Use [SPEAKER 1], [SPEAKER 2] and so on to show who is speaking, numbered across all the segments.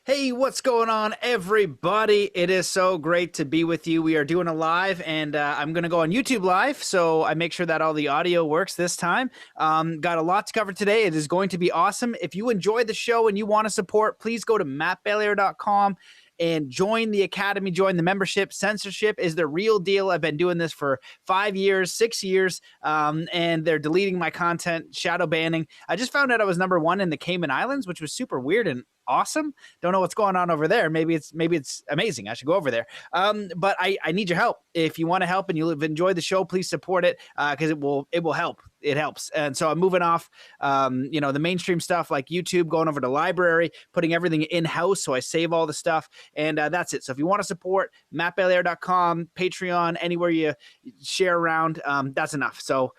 [SPEAKER 1] Hey, what's going on, everybody? It is so great to be with you. We are doing a live, and I'm going to go on YouTube Live, so I make sure that all the audio works this time. Got a lot to cover today. It is going to be awesome. If you enjoy the show and you want to support, please go to mattbelair.com and join the academy, join the membership. Censorship is the real deal. I've been doing this for 5 years, 6 years, and they're deleting my content, shadow banning. I just found out I was #1 in the Cayman Islands, which was super weird and awesome. Don't know what's going on over there. Maybe it's amazing. I should go over there. But I need your help. If you want to help and you've enjoyed the show, please support it because it will help. It helps. And so I'm moving off, the mainstream stuff like YouTube, going over to library, putting everything in-house so I save all the stuff. And that's it. So if you want to support, mattbelair.com, Patreon, anywhere you share around, that's enough. So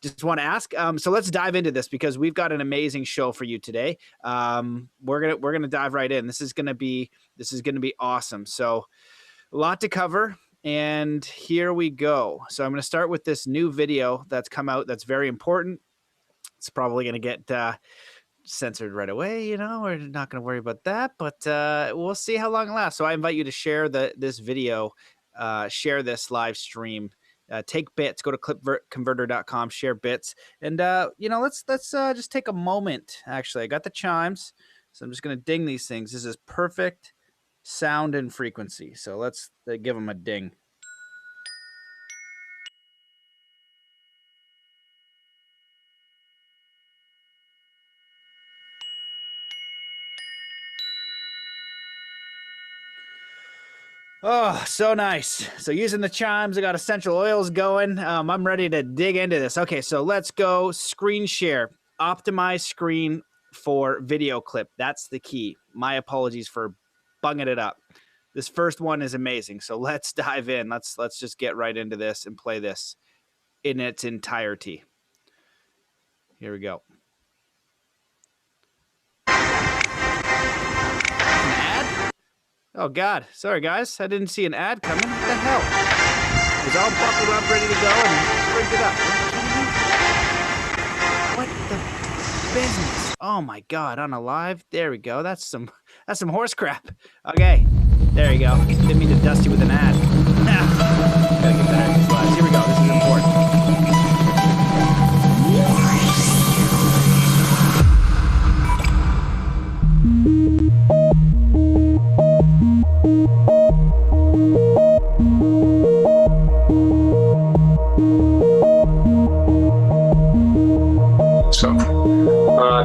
[SPEAKER 1] just want to ask. So let's dive into this because we've got an amazing show for you today. We're gonna dive right in. This is gonna be awesome. So a lot to cover, and here we go. So I'm gonna start with this new video that's come out that's very important. It's probably gonna get censored right away. We're not gonna worry about that, but we'll see how long it lasts. So I invite you to share this video, share this live stream. Take bits, go to clipconverter.com, share bits. And, let's just take a moment. Actually, I got the chimes, so I'm just going to ding these things. This is perfect sound and frequency. So let's give them a ding. Oh, so nice. So using the chimes, I got essential oils going. I'm ready to dig into this. Okay, so let's go screen share. Optimize screen for video clip. That's the key. My apologies for bunging it up. This first one is amazing. So let's dive in. Let's just get right into this and play this in its entirety. Here we go. Oh, God. Sorry, guys. I didn't see an ad coming. What the hell? It was all buckled up, ready to go, and rigged it up. What the business? Oh, my God. On a live? There we go. That's some horse crap. Okay. There you go. Didn't mean to dust you with an ad. Gotta get better at these lives. Here we go. This is important.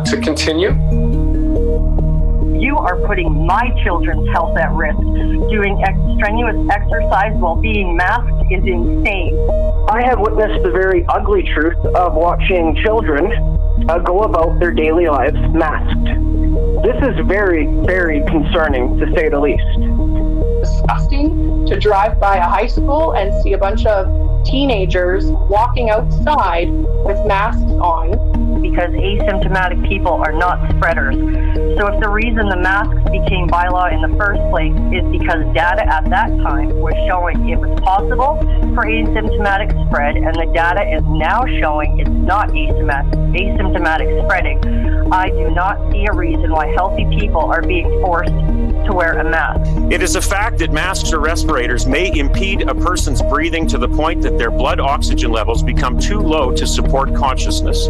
[SPEAKER 2] To continue.
[SPEAKER 3] You are putting my children's health at risk. Doing strenuous exercise while being masked is insane.
[SPEAKER 4] I have witnessed the very ugly truth of watching children go about their daily lives masked. This is very, very concerning, to say the least.
[SPEAKER 5] Disgusting to drive by a high school and see a bunch of teenagers walking outside with masks on.
[SPEAKER 3] Because asymptomatic people are not spreaders. So if the reason the masks became bylaw in the first place is because data at that time was showing it was possible for asymptomatic spread, and the data is now showing it's not asymptomatic spreading, I do not see a reason why healthy people are being forced to wear a mask.
[SPEAKER 6] It is a fact that masks or respirators may impede a person's breathing to the point that their blood oxygen levels become too low to support consciousness.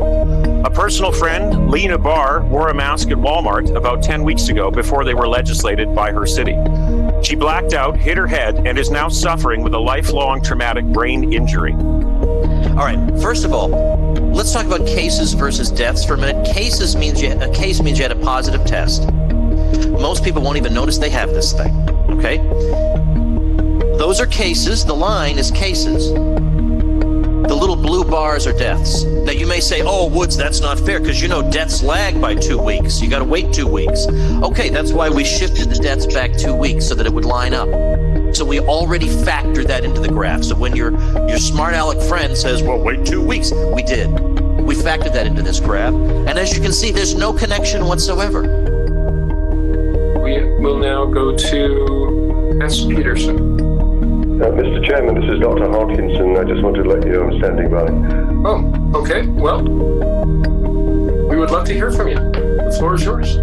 [SPEAKER 6] A personal friend, Lena Barr, wore a mask at Walmart about 10 weeks ago before they were legislated by her city. She blacked out, hit her head, and is now suffering with a lifelong traumatic brain injury.
[SPEAKER 7] All right, first of all, let's talk about cases versus deaths for a minute. A case means you had a positive test. Most people won't even notice they have this thing, okay? Those are cases. The line is cases. The little blue bars are deaths. Now you may say, oh, Woods, that's not fair because deaths lag by 2 weeks. You got to wait 2 weeks. Okay, that's why we shifted the deaths back 2 weeks so that it would line up. So we already factored that into the graph. So when your smart aleck friend says, well, wait 2 weeks, we did. We factored that into this graph. And as you can see, there's no connection whatsoever.
[SPEAKER 2] We will now go to S. Peterson.
[SPEAKER 8] Mr. Chairman, this is Dr. Hodkinson. I just want to let you know I'm standing by.
[SPEAKER 2] Oh, okay. Well, we would love to hear from you. The floor is yours.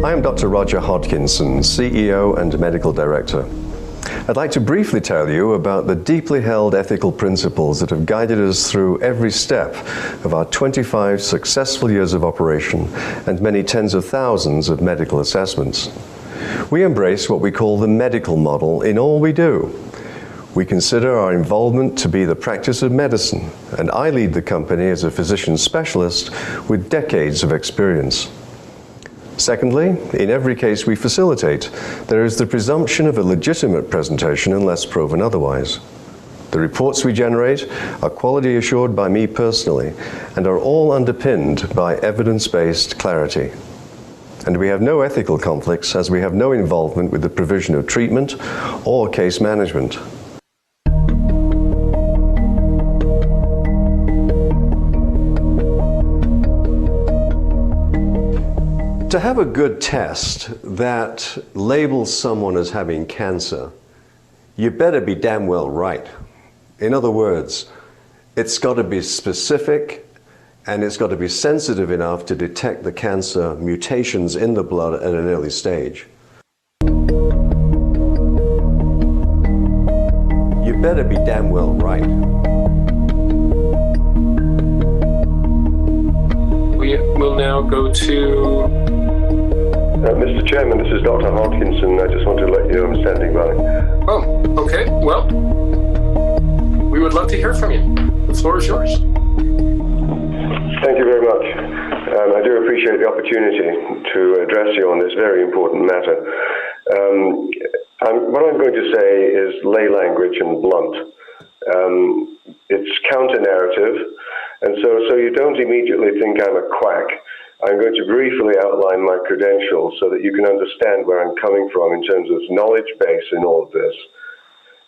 [SPEAKER 8] I am Dr. Roger Hodkinson, CEO and Medical Director. I'd like to briefly tell you about the deeply held ethical principles that have guided us through every step of our 25 successful years of operation and many tens of thousands of medical assessments. We embrace what we call the medical model in all we do. We consider our involvement to be the practice of medicine, and I lead the company as a physician specialist with decades of experience. Secondly, in every case we facilitate, there is the presumption of a legitimate presentation unless proven otherwise. The reports we generate are quality assured by me personally and are all underpinned by evidence-based clarity. And we have no ethical conflicts as we have no involvement with the provision of treatment or case management. To have a good test that labels someone as having cancer, you better be damn well right. In other words, it's got to be specific and it's got to be sensitive enough to detect the cancer mutations in the blood at an early stage. You better be damn well right.
[SPEAKER 2] We will now go to
[SPEAKER 8] Mr. Chairman, this is Dr. Hodkinson. I just want to let you know I'm standing by.
[SPEAKER 2] Oh, okay. Well, we would love to hear from you. The floor is yours.
[SPEAKER 8] Thank you very much. I do appreciate the opportunity to address you on this very important matter. What I'm going to say is lay language and blunt. It's counter-narrative, and so you don't immediately think I'm a quack. I'm going to briefly outline my credentials so that you can understand where I'm coming from in terms of knowledge base in all of this.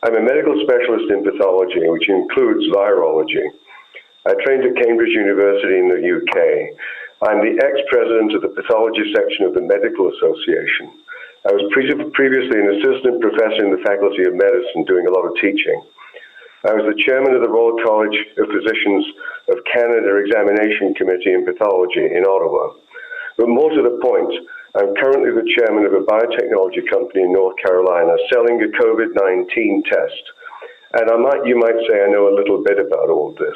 [SPEAKER 8] I'm a medical specialist in pathology, which includes virology. I trained at Cambridge University in the UK. I'm the ex-president of the pathology section of the Medical Association. I was previously an assistant professor in the Faculty of Medicine doing a lot of teaching. I was the chairman of the Royal College of Physicians of Canada Examination Committee in Pathology in Ottawa. But more to the point, I'm currently the chairman of a biotechnology company in North Carolina selling a COVID-19 test. And you might say I know a little bit about all of this.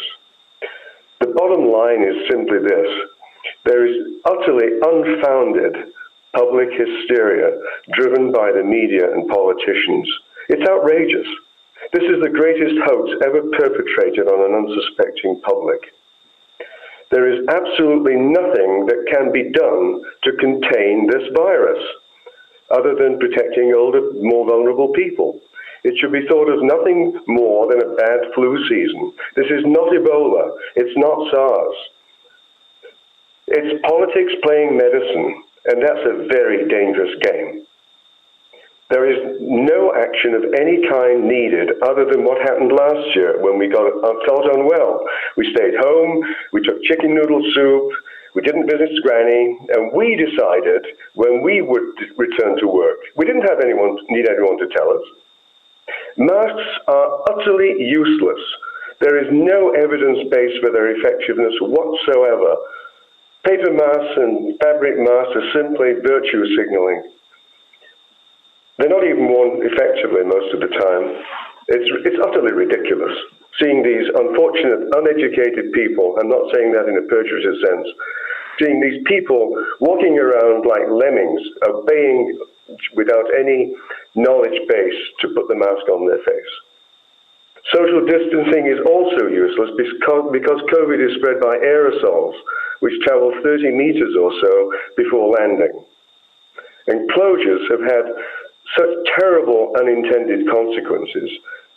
[SPEAKER 8] The bottom line is simply this. There is utterly unfounded public hysteria driven by the media and politicians. It's outrageous. This is the greatest hoax ever perpetrated on an unsuspecting public. There is absolutely nothing that can be done to contain this virus, other than protecting older, more vulnerable people. It should be thought of nothing more than a bad flu season. This is not Ebola. It's not SARS. It's politics playing medicine, and that's a very dangerous game. There is no action of any kind needed other than what happened last year when we felt unwell. We stayed home, we took chicken noodle soup, we didn't visit Granny, and we decided when we would return to work. We didn't need anyone to tell us. Masks are utterly useless. There is no evidence base for their effectiveness whatsoever. Paper masks and fabric masks are simply virtue signaling. They're not even worn effectively most of the time. It's utterly ridiculous seeing these unfortunate, uneducated people, I'm not saying that in a pejorative sense, seeing these people walking around like lemmings, obeying without any knowledge base to put the mask on their face. Social distancing is also useless because COVID is spread by aerosols, which travel 30 meters or so before landing. And closures have had such terrible unintended consequences.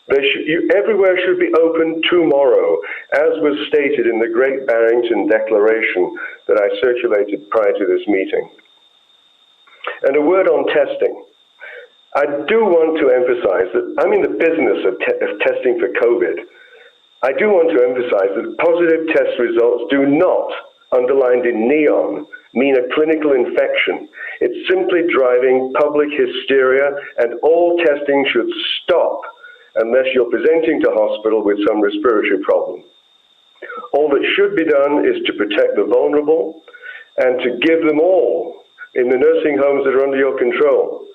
[SPEAKER 8] Everywhere should be open tomorrow, as was stated in the Great Barrington Declaration that I circulated prior to this meeting. And a word on testing. I do want to emphasize that I'm in the business of testing for COVID. I do want to emphasize that positive test results do not, underlined in neon, mean a clinical infection. It's simply driving public hysteria, and all testing should stop unless you're presenting to hospital with some respiratory problem. All that should be done is to protect the vulnerable and to give them all in the nursing homes that are under your control.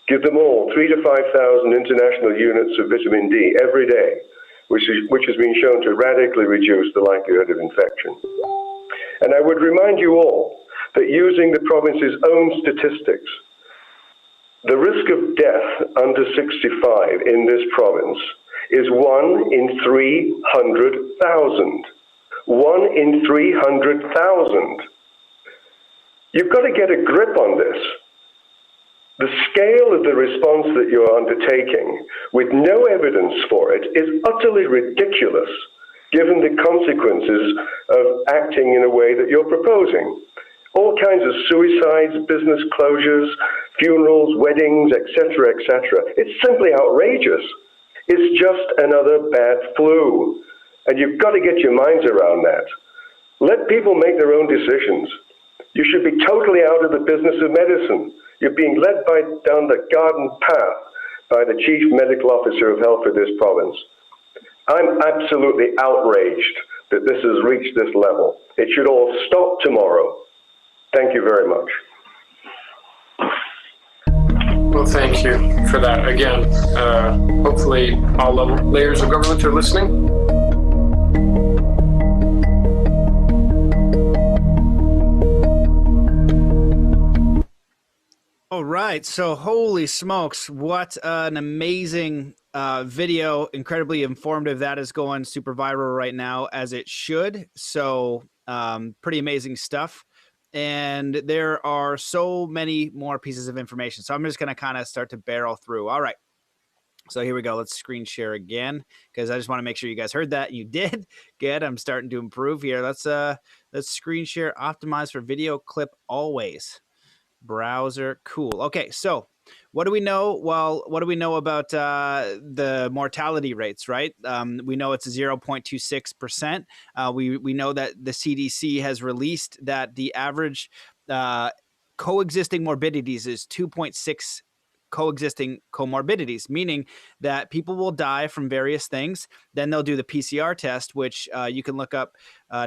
[SPEAKER 8] Give them all 3,000 to 5,000 international units of vitamin D every day, which has been shown to radically reduce the likelihood of infection. And I would remind you all that using the province's own statistics, the risk of death under 65 in this province is 1 in 300,000. 1 in 300,000. You've got to get a grip on this. The scale of the response that you're undertaking, with no evidence for it, is utterly ridiculous, given the consequences of acting in a way that you're proposing. All kinds of suicides, business closures, funerals, weddings, etc., etc. It's simply outrageous. It's just another bad flu. And you've got to get your minds around that. Let people make their own decisions. You should be totally out of the business of medicine. You're being led down the garden path by the Chief Medical Officer of Health for this province. I'm absolutely outraged that this has reached this level. It should all stop tomorrow. Thank you very much.
[SPEAKER 2] Well, thank you for that. Again, hopefully all layers of government are listening.
[SPEAKER 1] All right. So holy smokes, what an amazing video. Incredibly informative. That is going super viral right now, as it should. So pretty amazing stuff. And there are so many more pieces of information. So I'm just going to kind of start to barrel through. All right. So here we go. Let's screen share again, because I just want to make sure you guys heard that. You did. Good. I'm starting to improve here. Let's screen share, optimize for video clip always. Browser. Cool. Okay. So what do we know? Well, what do we know about the mortality rates, right? We know it's 0.26%. We know that the CDC has released that the average coexisting morbidities is 2.6 coexisting comorbidities, meaning that people will die from various things. Then they'll do the PCR test, which you can look up.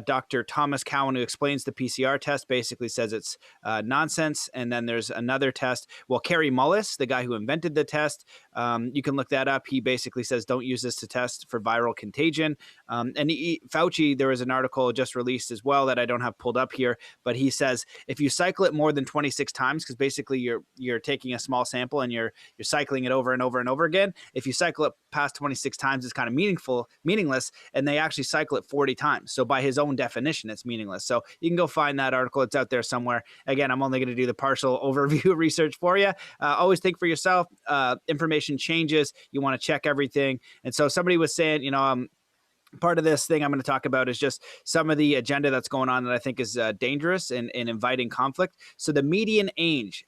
[SPEAKER 1] Dr. Thomas Cowan, who explains the PCR test, basically says it's nonsense. And then there's another test. Well, Kerry Mullis, the guy who invented the test, you can look that up. He basically says don't use this to test for viral contagion. And Fauci, there was an article just released as well that I don't have pulled up here, but he says if you cycle it more than 26 times, because basically you're taking a small sample and you're cycling it over and over and over again. If you cycle it past 26 times, it's kind of meaningless, and they actually cycle it 40 times. So by his own definition, it's meaningless. So you can go find that article. It's out there somewhere. Again, I'm only going to do the partial overview research for you. Always think for yourself. Information changes. You want to check everything. And so somebody was saying, part of this thing I'm going to talk about is just some of the agenda that's going on that I think is dangerous and inviting conflict. So the median age,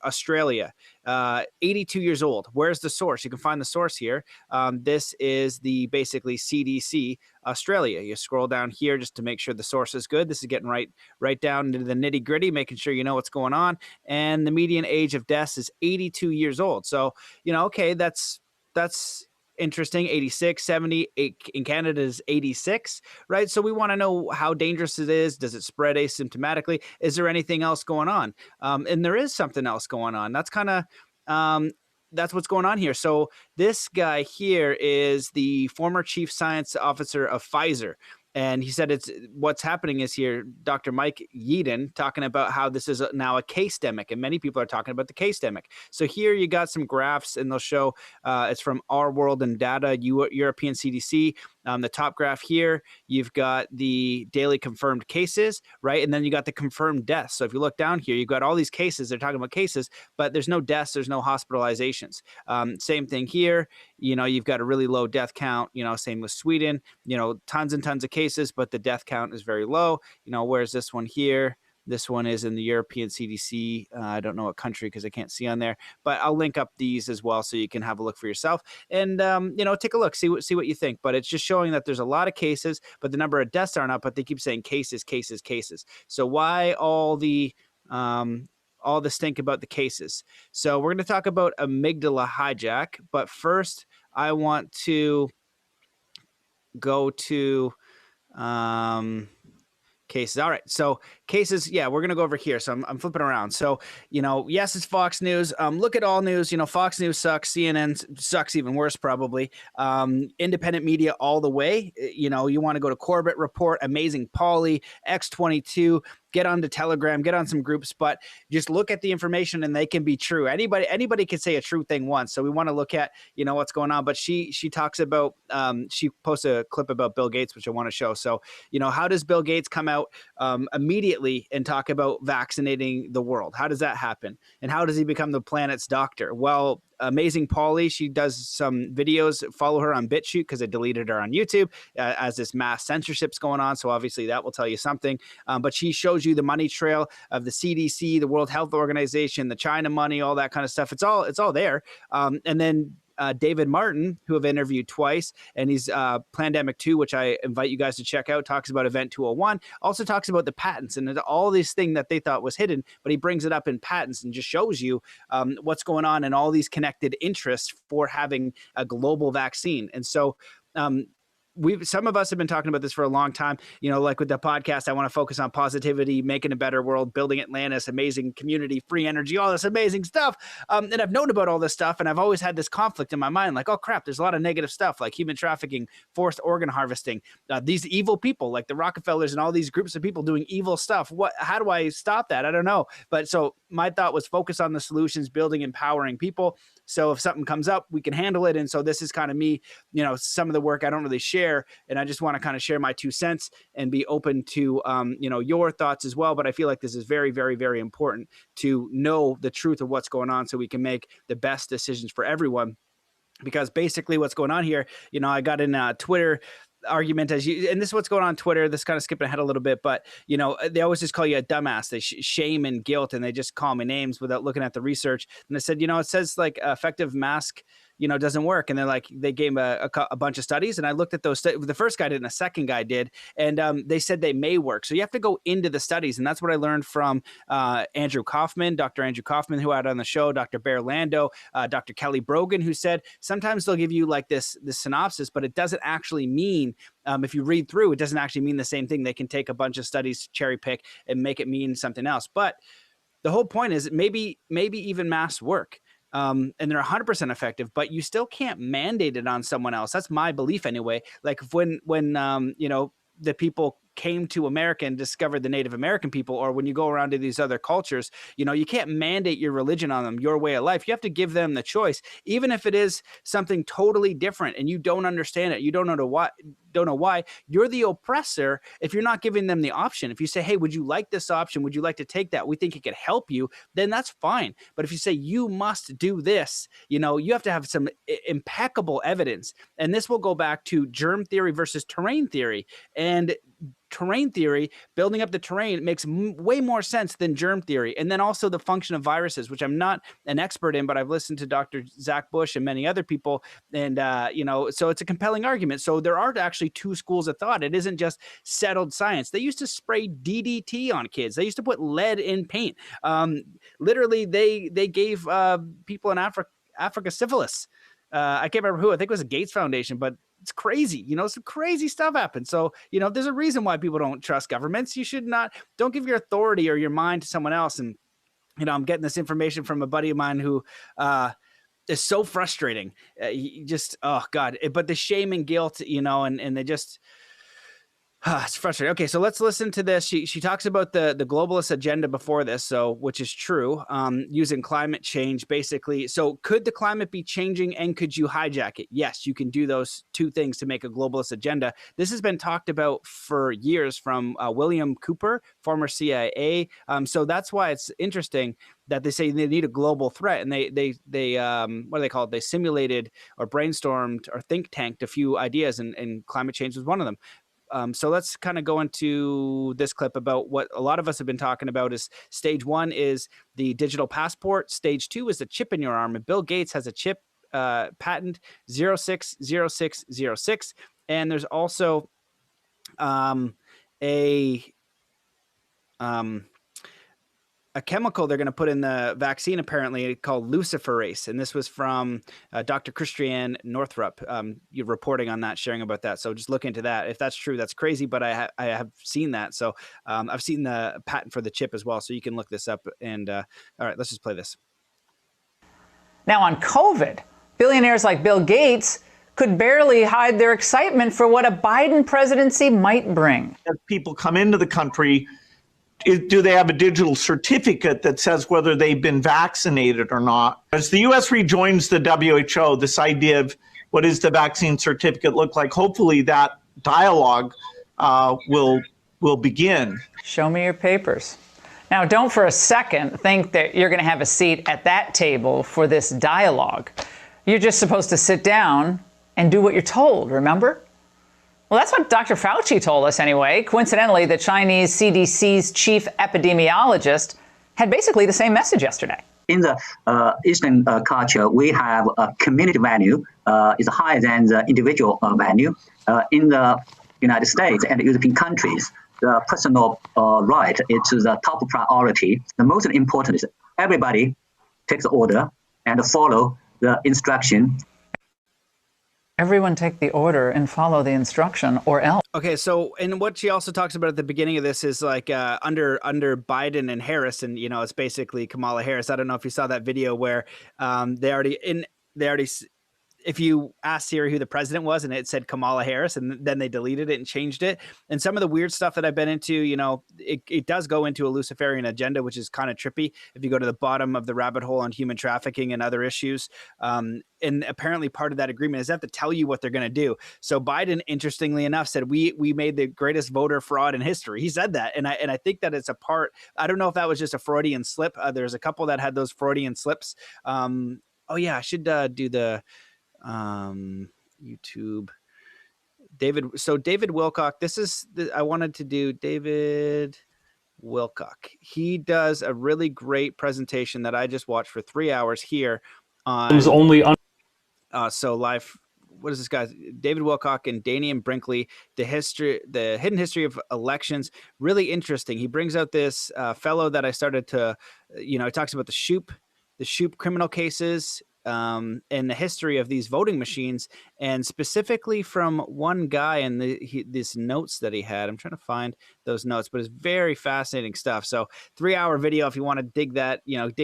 [SPEAKER 1] Australia, 82 years old. Where's the source? You can find the source here. This is the basically CDC Australia. You scroll down here just to make sure the source is good. This is getting right down into the nitty gritty, making sure you know what's going on. And the median age of deaths is 82 years old. So, okay, that's interesting. 86, 70 in Canada is 86, right? So we want to know how dangerous it is. Does it spread asymptomatically? Is there anything else going on? And there is something else going on. That's kind of that's what's going on here. So this guy here is the former chief science officer of Pfizer. And he said what's happening is here, Dr. Mike Yeadon talking about how this is now a case-demic, and many people are talking about the case-demic. So here you got some graphs, and they'll show it's from Our World and Data, European CDC. The top graph here, you've got the daily confirmed cases, right? And then you got the confirmed deaths. So if you look down here, you've got all these cases. They're talking about cases, but there's no deaths. There's no hospitalizations. Same thing here. You've got a really low death count. Same with Sweden. Tons and tons of cases, but the death count is very low. Where's this one here? This one is in the European CDC. I don't know what country because I can't see on there, but I'll link up these as well so you can have a look for yourself and, take a look, see what you think. But it's just showing that there's a lot of cases, but the number of deaths aren't up, but they keep saying cases. So why all the stink about the cases? So we're going to talk about amygdala hijack, but first I want to go to, Cases. All right. So cases. Yeah, we're going to go over here. So I'm flipping around. So, yes, it's Fox News. Look at all news. Fox News sucks. CNN sucks even worse, probably. Independent media all the way. You want to go to Corbett Report, Amazing Polly, X22, get onto Telegram, get on some groups, but just look at the information and they can be true. Anybody can say a true thing once. So we want to look at, what's going on. But she talks about, she posted a clip about Bill Gates, which I want to show. So, how does Bill Gates come out immediately and talk about vaccinating the world? How does that happen? And how does he become the planet's doctor? Well, Amazing Polly, she does some videos. Follow her on BitChute because I deleted her on YouTube as this mass censorship's going on. So obviously that will tell you something. But she shows you the money trail of the CDC, the World Health Organization, the China money, all that kind of stuff. It's all there. And then David Martin, who I've interviewed twice, and he's Plandemic 2, which I invite you guys to check out, talks about Event 201, also talks about the patents and all these things that they thought was hidden, but he brings it up in patents and just shows you what's going on and all these connected interests for having a global vaccine. And so some of us have been talking about this for a long time, like with the podcast. I want to focus on positivity, making a better world, building Atlantis, amazing community, free energy, all this amazing stuff. And I've known about all this stuff, and I've always had this conflict in my mind, like, oh crap, there's a lot of negative stuff, like human trafficking, forced organ harvesting, these evil people, like the Rockefellers and all these groups of people doing evil stuff. How do I stop that? I don't know. But so my thought was focus on the solutions, building, empowering people. So if something comes up, we can handle it. And so this is kind of me, some of the work I don't really share. And I just want to kind of share my 2 cents and be open to, your thoughts as well. But I feel like this is very, very, very important to know the truth of what's going on so we can make the best decisions for everyone. Because basically what's going on here, I got in a Twitter argument and this is what's going on Twitter. This kind of skipping ahead a little bit, but they always just call you a dumbass. They shame and guilt, and they just call me names without looking at the research. And I said, it says like effective mask, doesn't work. And they're like, they gave a bunch of studies, and I looked at those. The first guy did, and the second guy did, and they said they may work. So you have to go into the studies, and that's what I learned from Andrew Kaufman, Dr. Andrew Kaufman, who I had on the show, Dr. Bear Lando, Dr. Kelly Brogan, who said sometimes they'll give you like this synopsis, but it doesn't actually mean. If you read through, it doesn't actually mean the same thing. They can take a bunch of studies, cherry pick, and make it mean something else. But the whole point is maybe even masks work. And they're 100% effective, but you still can't mandate it on someone else. That's my belief anyway. Like when the people came to America and discovered the Native American people, or when you go around to these other cultures, you can't mandate your religion on them, your way of life. You have to give them the choice, even if it is something totally different and you don't understand it. You don't know why. You're the oppressor if you're not giving them the option. If you say, hey, would you like this option? Would you like to take that? We think it could help you. Then that's fine. But if you say you must do this, you have to have some impeccable evidence. And this will go back to germ theory versus terrain theory. And terrain theory, building up the terrain, makes way more sense than germ theory. And then also the function of viruses, which I'm not an expert in, but I've listened to Dr. Zach Bush and many other people. And, so it's a compelling argument. So there are actually 2 schools of thought. It isn't just settled science. They used to spray DDT on kids. They used to put lead in paint. Literally, they gave people in Africa syphilis. I can't remember who. I think it was a Gates Foundation, but it's crazy. Some crazy stuff happens. So, there's a reason why people don't trust governments. Don't give your authority or your mind to someone else. And, I'm getting this information from a buddy of mine who is so frustrating. Oh God. But the shame and guilt, and they just, it's frustrating. Okay, so let's listen to this. She talks about the globalist agenda before this, which is true, using climate change basically. So could the climate be changing and could you hijack it? Yes, you can do those 2 things to make a globalist agenda. This has been talked about for years from William Cooper, former CIA. So that's why it's interesting that they say they need a global threat, and they what do they call it? They simulated or brainstormed or think tanked a few ideas, and climate change was one of them. So let's kind of go into this clip about what a lot of us have been talking about is stage 1 is the digital passport. Stage 2 is the chip in your arm. And Bill Gates has a chip patent 060606. And there's also a chemical they're going to put in the vaccine, apparently called luciferase. And this was from Dr. Christiane Northrup, you're reporting on that, sharing about that. So just look into that. If that's true, that's crazy, but I have seen that. So I've seen the patent for the chip as well. So you can look this up. And all right, let's just play this.
[SPEAKER 9] Now on COVID, billionaires like Bill Gates could barely hide their excitement for what a Biden presidency might bring.
[SPEAKER 10] As people come into the country, do they have a digital certificate that says whether they've been vaccinated or not? As the U.S. rejoins the WHO, this idea of what does the vaccine certificate look like, hopefully that dialogue will begin.
[SPEAKER 9] Show me your papers. Now, don't for a second think that you're going to have a seat at that table for this dialogue. You're just supposed to sit down and do what you're told, remember? Well, that's what Dr. Fauci told us anyway. Coincidentally, the Chinese CDC's chief epidemiologist had basically the same message yesterday.
[SPEAKER 11] In the Eastern culture, we have a community value is higher than the individual value. In the United States and European countries, the personal right is the top priority. The most important is everybody takes the order and follow the instruction.
[SPEAKER 9] Everyone take the order and follow the instruction or else.
[SPEAKER 1] Okay, so and what she also talks about at the beginning of this is like under Biden and Harris, and you know it's basically Kamala Harris. I don't know if you saw that video where they already if you asked Siri who the president was and it said Kamala Harris, and then they deleted it and changed it. And some of the weird stuff that I've been into, you know, it does go into a Luciferian agenda, which is kind of trippy. If you go to the bottom of the rabbit hole on human trafficking and other issues, and apparently part of that agreement is they have to tell you what they're going to do. So Biden, interestingly enough, said we made the greatest voter fraud in history. He said that, and I think that it's a part. I don't know if that was just a Freudian slip. There's a couple that had those Freudian slips. Oh yeah, I should do the YouTube. David Wilcock. This is I wanted to do David Wilcock. He does a really great presentation that I just watched for 3 hours here on. It was only on. So live. What is this guy? David Wilcock and Danian Brinkley. The hidden history of elections. Really interesting. He brings out this fellow that I started to, he talks about the Shoop criminal cases. And the history of these voting machines, and specifically from one guy and these notes that he had. I'm trying to find those notes, but it's very fascinating stuff. So 3-hour video if you want to dig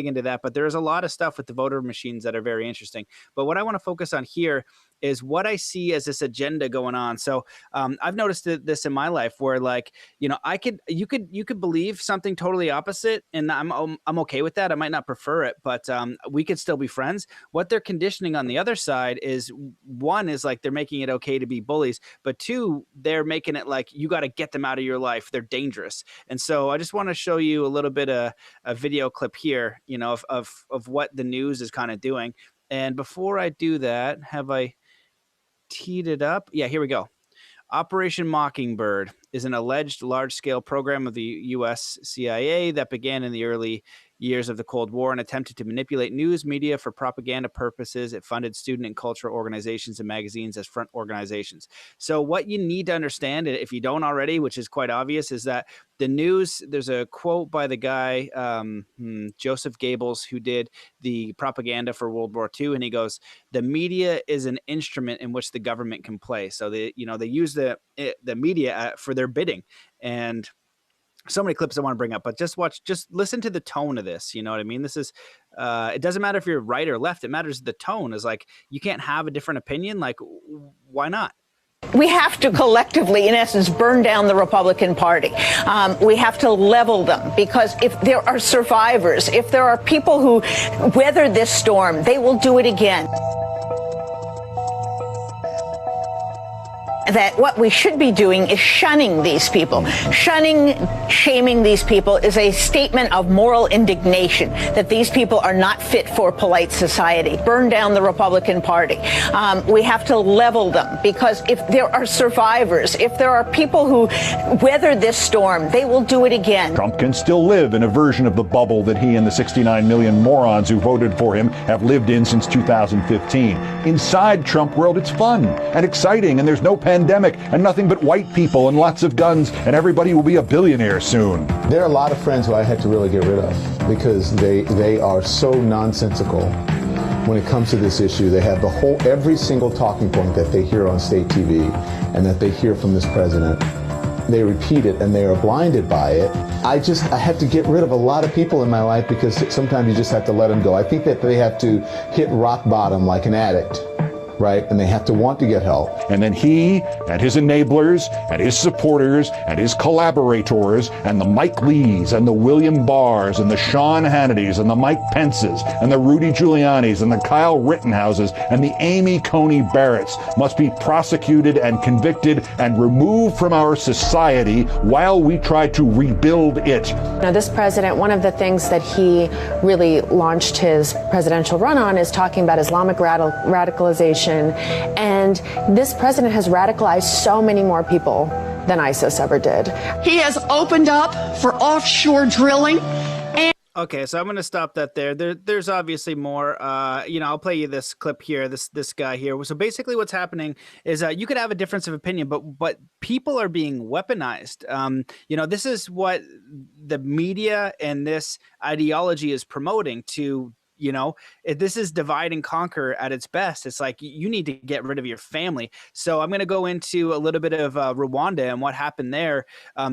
[SPEAKER 1] into that. But there's a lot of stuff with the voter machines that are very interesting. But what I want to focus on here is what I see as this agenda going on. So I've noticed this in my life where, like, you could believe something totally opposite, and I'm okay with that. I might not prefer it, but we could still be friends. What they're conditioning on the other side is, one is like they're making it okay to be bullies, but two, they're making it like you got to get them out of your life. They're dangerous. And so I just want to show you a little bit of a video clip here, of what the news is kind of doing. And before I do that, have I teed it up? Yeah, here we go. Operation Mockingbird is an alleged large-scale program of the U.S. CIA that began in the early years of the Cold War and attempted to manipulate news media for propaganda purposes. It funded student and cultural organizations and magazines as front organizations. So what you need to understand, if you don't already, which is quite obvious, is that the news, there's a quote by the guy, Joseph Goebbels, who did the propaganda for World War II. And he goes, the media is an instrument in which the government can play. So they use the media for their bidding. And so many clips I want to bring up, but just listen to the tone of this. You know what I mean? This is, it doesn't matter if you're right or left. It matters the tone is like, you can't have a different opinion. Like, why not?
[SPEAKER 12] We have to collectively, in essence, burn down the Republican Party. We have to level them, because if there are survivors, if there are people who weathered this storm, they will do it again. That what we should be doing is shunning these people. Shunning, shaming these people is a statement of moral indignation that these people are not fit for polite society. Burn down the Republican Party. We have to level them, because if there are survivors, if there are people who weathered this storm, they will do it again.
[SPEAKER 13] Trump can still live in a version of the bubble that he and the 69 million morons who voted for him have lived in since 2015. Inside Trump world, it's fun and exciting, and there's no pandemic pandemic and nothing but white people and lots of guns, and everybody will be a billionaire soon.
[SPEAKER 14] There are a lot of friends who I had to really get rid of because they are so nonsensical when it comes to this issue. They have every single talking point that they hear on state TV and that they hear from this president. They repeat it and they are blinded by it. I have to get rid of a lot of people in my life because sometimes you just have to let them go. I think that they have to hit rock bottom like an addict, right? And they have to want to get help.
[SPEAKER 13] And then he and his enablers and his supporters and his collaborators and the Mike Lees and the William Barrs and the Sean Hannitys and the Mike Pences and the Rudy Giulianis and the Kyle Rittenhouses and the Amy Coney Barretts must be prosecuted and convicted and removed from our society while we try to rebuild it.
[SPEAKER 15] Now, this president, one of the things that he really launched his presidential run on is talking about Islamic radicalization. And this president has radicalized so many more people than ISIS ever did.
[SPEAKER 16] He has opened up for offshore drilling.
[SPEAKER 1] Okay, so I'm going to stop that there. There's obviously more. I'll play you this clip here, this guy here. So basically what's happening is you could have a difference of opinion, but people are being weaponized. This is what the media and this ideology is promoting to. This is divide and conquer at its best. It's like you need to get rid of your family. So I'm going to go into a little bit of Rwanda and what happened there,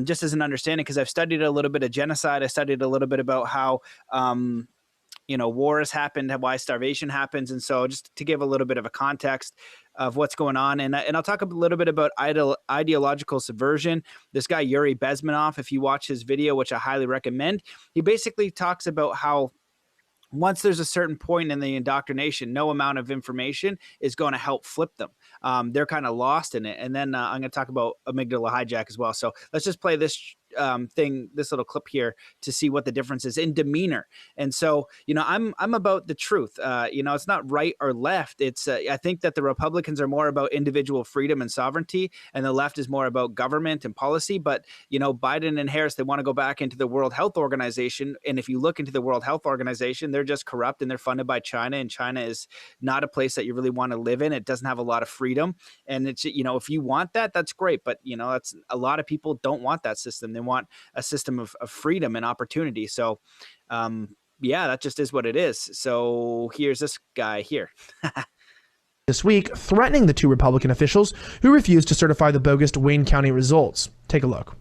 [SPEAKER 1] just as an understanding, because I've studied a little bit of genocide. I studied a little bit about how, war has happened, why starvation happens. And so just to give a little bit of a context of what's going on. And I'll talk a little bit about ideological subversion. This guy, Yuri Bezmenov, if you watch his video, which I highly recommend, he basically talks about how once there's a certain point in the indoctrination, no amount of information is going to help flip them. They're kind of lost in it. And then I'm going to talk about Amygdala hijack as well. So let's just play this this little clip here to see what the difference is in demeanor. And so, I'm about the truth. It's not right or left. It's I think that the Republicans are more about individual freedom and sovereignty, and the left is more about government and policy. But, Biden and Harris, they want to go back into the World Health Organization. And if you look into the World Health Organization, they're just corrupt and they're funded by China. And China is not a place that you really want to live in. It doesn't have a lot of freedom. And it's, if you want that, that's great. But, that's a lot of people don't want that system. They want a system of freedom and opportunity. So, that just is what it is. So here's this guy here.
[SPEAKER 17] This week, threatening the two Republican officials who refused to certify the bogus Wayne County results. Take a look.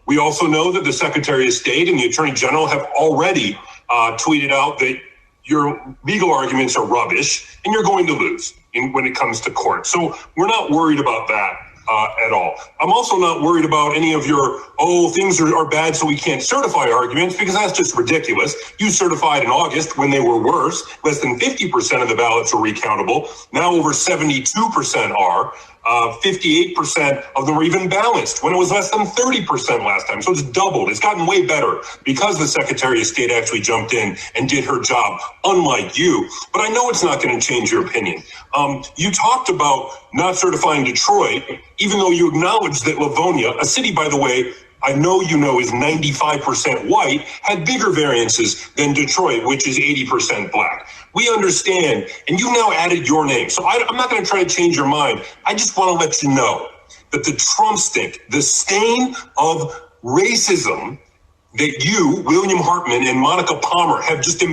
[SPEAKER 18] We also know that the Secretary of State and the Attorney General have already tweeted out that your legal arguments are rubbish and you're going to lose when it comes to court. So we're not worried about that at all. I'm also not worried about any of your, things are bad so we can't certify arguments, because that's just ridiculous. You certified in August when they were worse. Less than 50% of the ballots are recountable. Now over 72% are. 58% of them are even balanced when it was less than 30% last time. So it's doubled. It's gotten way better because the Secretary of State actually jumped in and did her job, unlike you. But I know it's not going to change your opinion. You talked about not certifying Detroit, even though you acknowledged that Livonia, a city, by the way, I know is 95% white, had bigger variances than Detroit, which is 80% black. We understand, and you now added your name. So I'm not going to try to change your mind. I just want to let you know that the Trump stink, the stain of racism that you, William Hartman, and Monica Palmer have just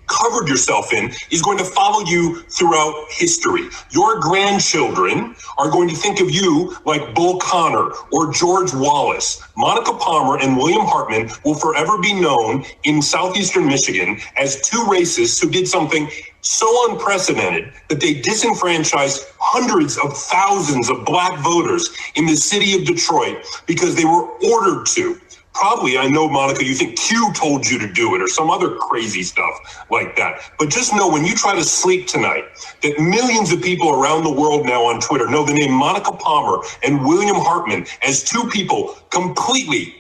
[SPEAKER 18] covered yourself in, is going to follow you throughout history. Your grandchildren are going to think of you like Bull Connor or George Wallace. Monica Palmer and William Hartman will forever be known in southeastern Michigan as two racists who did something so unprecedented that they disenfranchised hundreds of thousands of black voters in the city of Detroit because they were ordered to. Probably, I know, Monica, you think Q told you to do it or some other crazy stuff like that. But just know when you try to sleep tonight that millions of people around the world now on Twitter know the name Monica Palmer and William Hartman as two people completely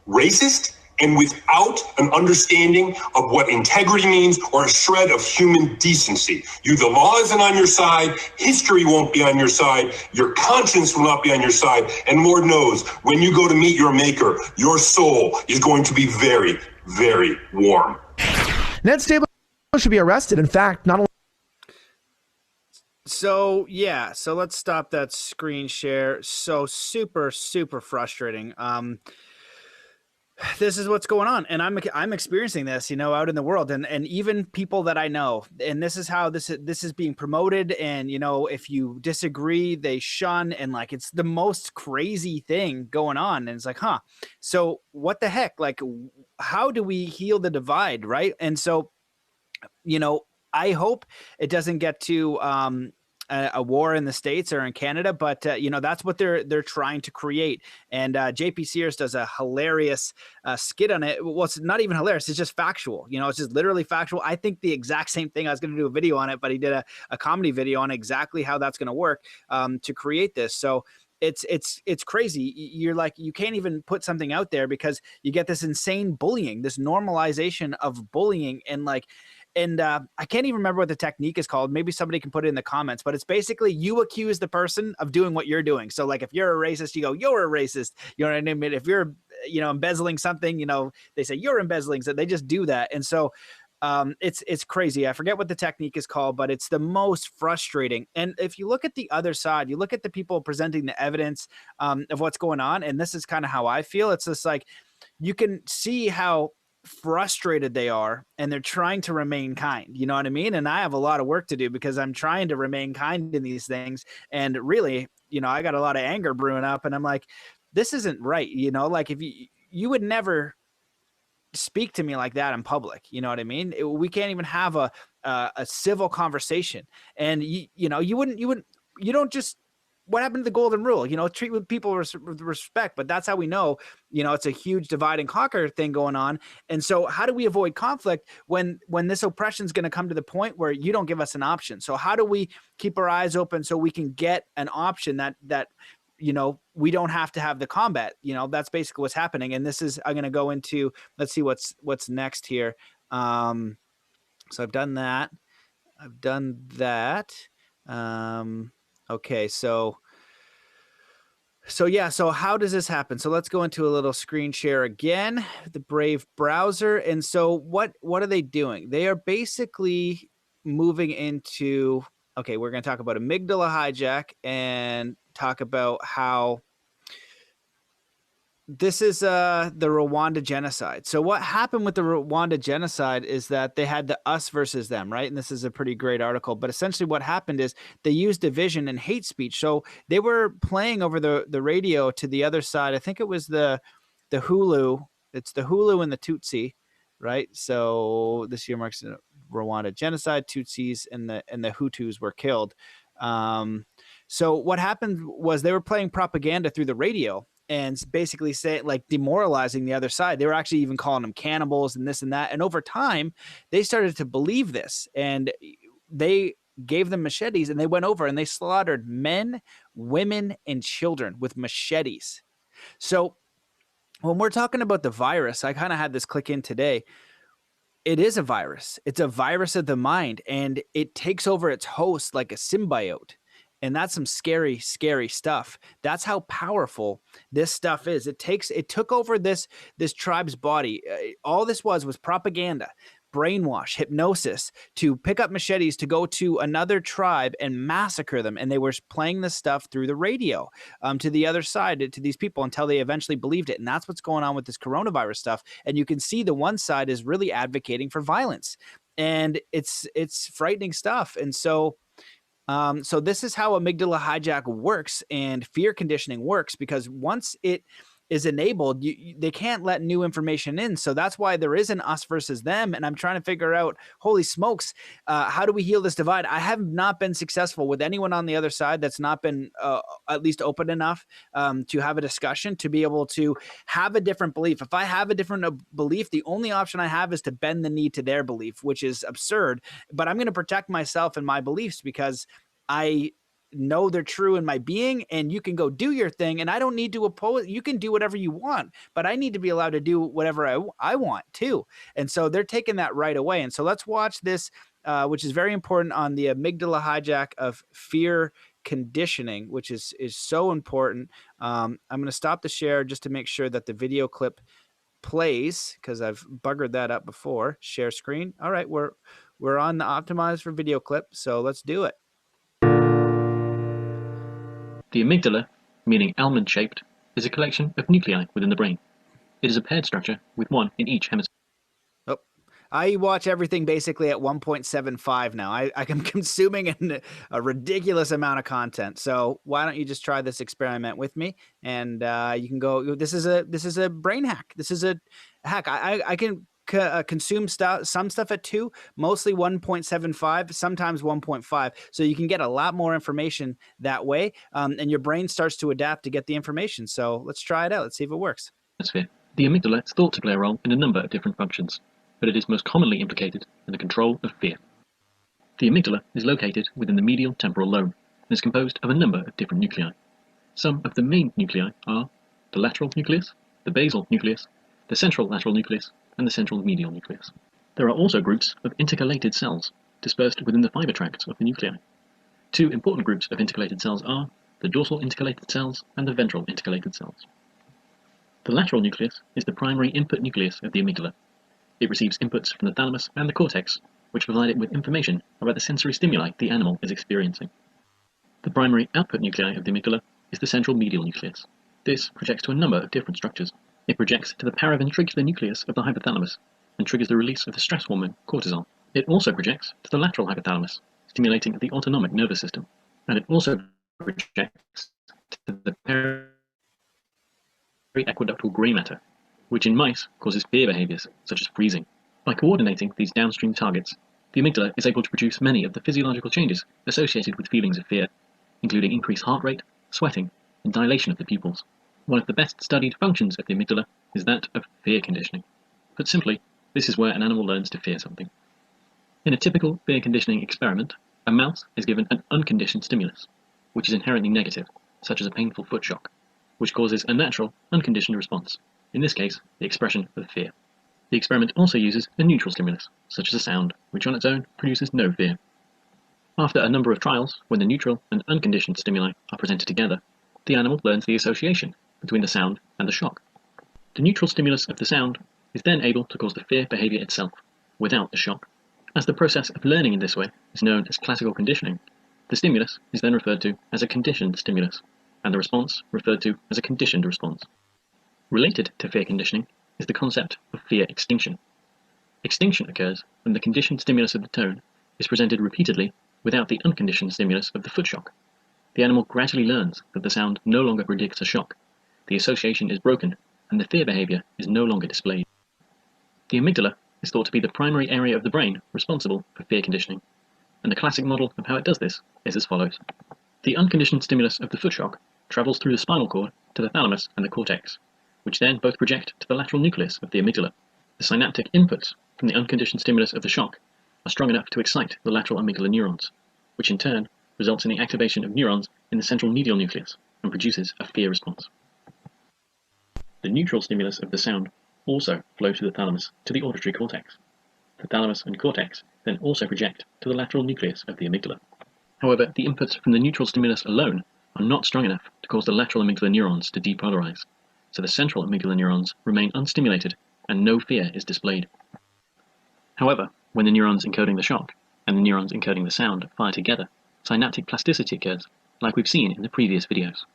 [SPEAKER 18] racist and without an understanding of what integrity means or a shred of human decency. The law isn't on your side, history won't be on your side, your conscience will not be on your side, and Lord knows, when you go to meet your maker, your soul is going to be very, very warm.
[SPEAKER 17] Ned Stable should be arrested. In fact, not only...
[SPEAKER 1] So yeah, so let's stop that screen share. So super frustrating. This is what's going on, and I'm experiencing this, you know, out in the world, and even people that I know, and this is how this is being promoted, and you know, if you disagree, they shun, and like it's the most crazy thing going on, and it's like, huh, so what the heck, like, how do we heal the divide, right? And so, you know, I hope it doesn't get to a war in the States or in Canada, but you know, that's what they're trying to create. And JP Sears does a hilarious skit on it. Well, it's not even hilarious; it's just factual. You know, it's just literally factual. I think the exact same thing. I was going to do a video on it, but he did a comedy video on exactly how that's going to work to create this. So it's crazy. You're like, you can't even put something out there because you get this insane bullying, this normalization of bullying, and like. And I can't even remember what the technique is called. Maybe somebody can put it in the comments, but it's basically you accuse the person of doing what you're doing. So like if you're a racist, you go, you're a racist. You know what I mean? If you're, you know, embezzling something, you know, they say you're embezzling. So they just do that. And so it's crazy. I forget what the technique is called, but it's the most frustrating. And if you look at the other side, you look at the people presenting the evidence of what's going on. And this is kind of how I feel. It's just like, you can see how frustrated they are, and they're trying to remain kind. You know what I mean? And I have a lot of work to do because I'm trying to remain kind in these things. And really, you know, I got a lot of anger brewing up, and I'm like, this isn't right. You know, like if you would never speak to me like that in public. You know what I mean? We can't even have a civil conversation. And you know, you don't just, what happened to the golden rule? You know, treat with people with respect, but that's how we know, you know, it's a huge divide and conquer thing going on. And so how do we avoid conflict when this oppression is going to come to the point where you don't give us an option? So how do we keep our eyes open so we can get an option that, you know, we don't have to have the combat? You know, that's basically what's happening. And this is, I'm going to go into, let's see what's next here. So I've done that. Okay, so yeah, so how does this happen? So let's go into a little screen share again, the Brave browser. And so what are they doing? They are basically moving into, okay, we're going to talk about Amygdala hijack and talk about how this is the Rwanda genocide. So what happened with the Rwanda genocide is that they had the us versus them, right? And this is a pretty great article. But essentially what happened is they used division and hate speech. So they were playing over the radio to the other side. I think it was the Hulu. It's the Hulu and the Tutsi, right? So this year marks the Rwanda genocide. Tutsis and the Hutus were killed. So what happened was they were playing propaganda through the radio, and basically say, like, demoralizing the other side. They were actually even calling them cannibals and this and that. And over time, they started to believe this, and they gave them machetes, and they went over and they slaughtered men, women, and children with machetes. So when we're talking about the virus, I kind of had this click in today. It is a virus. It's a virus of the mind, and it takes over its host like a symbiote. And that's some scary, scary stuff. That's how powerful this stuff is. It took over this tribe's body. All this was propaganda, brainwash, hypnosis, to pick up machetes to go to another tribe and massacre them. And they were playing this stuff through the radio to the other side, to these people, until they eventually believed it. And that's what's going on with this coronavirus stuff. And you can see the one side is really advocating for violence. And it's frightening stuff. And so this is how amygdala hijack works and fear conditioning works, because once it is enabled, they can't let new information in. So that's why there is an us versus them. And I'm trying to figure out, holy smokes, how do we heal this divide? I have not been successful with anyone on the other side that's not been at least open enough to have a discussion, to be able to have a different belief. If I have a different belief, the only option I have is to bend the knee to their belief, which is absurd. But I'm going to protect myself and my beliefs because I know they're true in my being, and you can go do your thing, and I don't need to oppose. You can do whatever you want, but I need to be allowed to do whatever I want too. And so they're taking that right away. And so let's watch this, which is very important, on the amygdala hijack of fear conditioning, which is so important. I'm going to stop the share just to make sure that the video clip plays, because I've buggered that up before. Share screen. All right, we're on the optimize for video clip, so let's do it.
[SPEAKER 19] The amygdala, meaning almond-shaped, is a collection of nuclei within the brain. It is a paired structure with one in each hemisphere.
[SPEAKER 1] Oh, I watch everything basically at 1.75 now. I'm consuming a ridiculous amount of content. So why don't you just try this experiment with me? And you can go. This is a brain hack. This is a hack. I can consume some stuff at 2, mostly 1.75, sometimes 1.5. So you can get a lot more information that way, and your brain starts to adapt to get the information. So let's try it out. Let's see if it works.
[SPEAKER 19] The amygdala is thought to play a role in a number of different functions, but it is most commonly implicated in the control of fear. The amygdala is located within the medial temporal lobe and is composed of a number of different nuclei. Some of the main nuclei are the lateral nucleus, the basal nucleus, the central lateral nucleus, and the central medial nucleus. There are also groups of intercalated cells dispersed within the fiber tracts of the nuclei. 2 important groups of intercalated cells are the dorsal intercalated cells and the ventral intercalated cells. The lateral nucleus is the primary input nucleus of the amygdala. It receives inputs from the thalamus and the cortex, which provide it with information about the sensory stimuli the animal is experiencing. The primary output nuclei of the amygdala is the central medial nucleus. This projects to a number of different structures. It projects to the paraventricular nucleus of the hypothalamus and triggers the release of the stress hormone cortisol. It also projects to the lateral hypothalamus, stimulating the autonomic nervous system. And it also projects to the periaqueductal grey matter, which in mice causes fear behaviors such as freezing. By coordinating these downstream targets, the amygdala is able to produce many of the physiological changes associated with feelings of fear, including increased heart rate, sweating, and dilation of the pupils. One of the best studied functions of the amygdala is that of fear conditioning. Put simply, this is where an animal learns to fear something. In a typical fear conditioning experiment, a mouse is given an unconditioned stimulus, which is inherently negative, such as a painful foot shock, which causes a natural, unconditioned response, in this case, the expression of fear. The experiment also uses a neutral stimulus, such as a sound, which on its own produces no fear. After a number of trials, when the neutral and unconditioned stimuli are presented together, the animal learns the association between the sound and the shock. The neutral stimulus of the sound is then able to cause the fear behavior itself, without the shock. As the process of learning in this way is known as classical conditioning, the stimulus is then referred to as a conditioned stimulus, and the response referred to as a conditioned response. Related to fear conditioning is the concept of fear extinction. Extinction occurs when the conditioned stimulus of the tone is presented repeatedly without the unconditioned stimulus of the foot shock. The animal gradually learns that the sound no longer predicts a shock, the association is broken, and the fear behavior is no longer displayed. The amygdala is thought to be the primary area of the brain responsible for fear conditioning, and the classic model of how it does this is as follows. The unconditioned stimulus of the foot shock travels through the spinal cord to the thalamus and the cortex, which then both project to the lateral nucleus of the amygdala. The synaptic inputs from the unconditioned stimulus of the shock are strong enough to excite the lateral amygdala neurons, which in turn results in the activation of neurons in the central medial nucleus and produces a fear response. The neutral stimulus of the sound also flows through the thalamus to the auditory cortex. The thalamus and cortex then also project to the lateral nucleus of the amygdala. However, the inputs from the neutral stimulus alone are not strong enough to cause the lateral amygdala neurons to depolarize, so the central amygdala neurons remain unstimulated and no fear is displayed. However, when the neurons encoding the shock and the neurons encoding the sound fire together, synaptic plasticity occurs, like we've seen in the previous videos.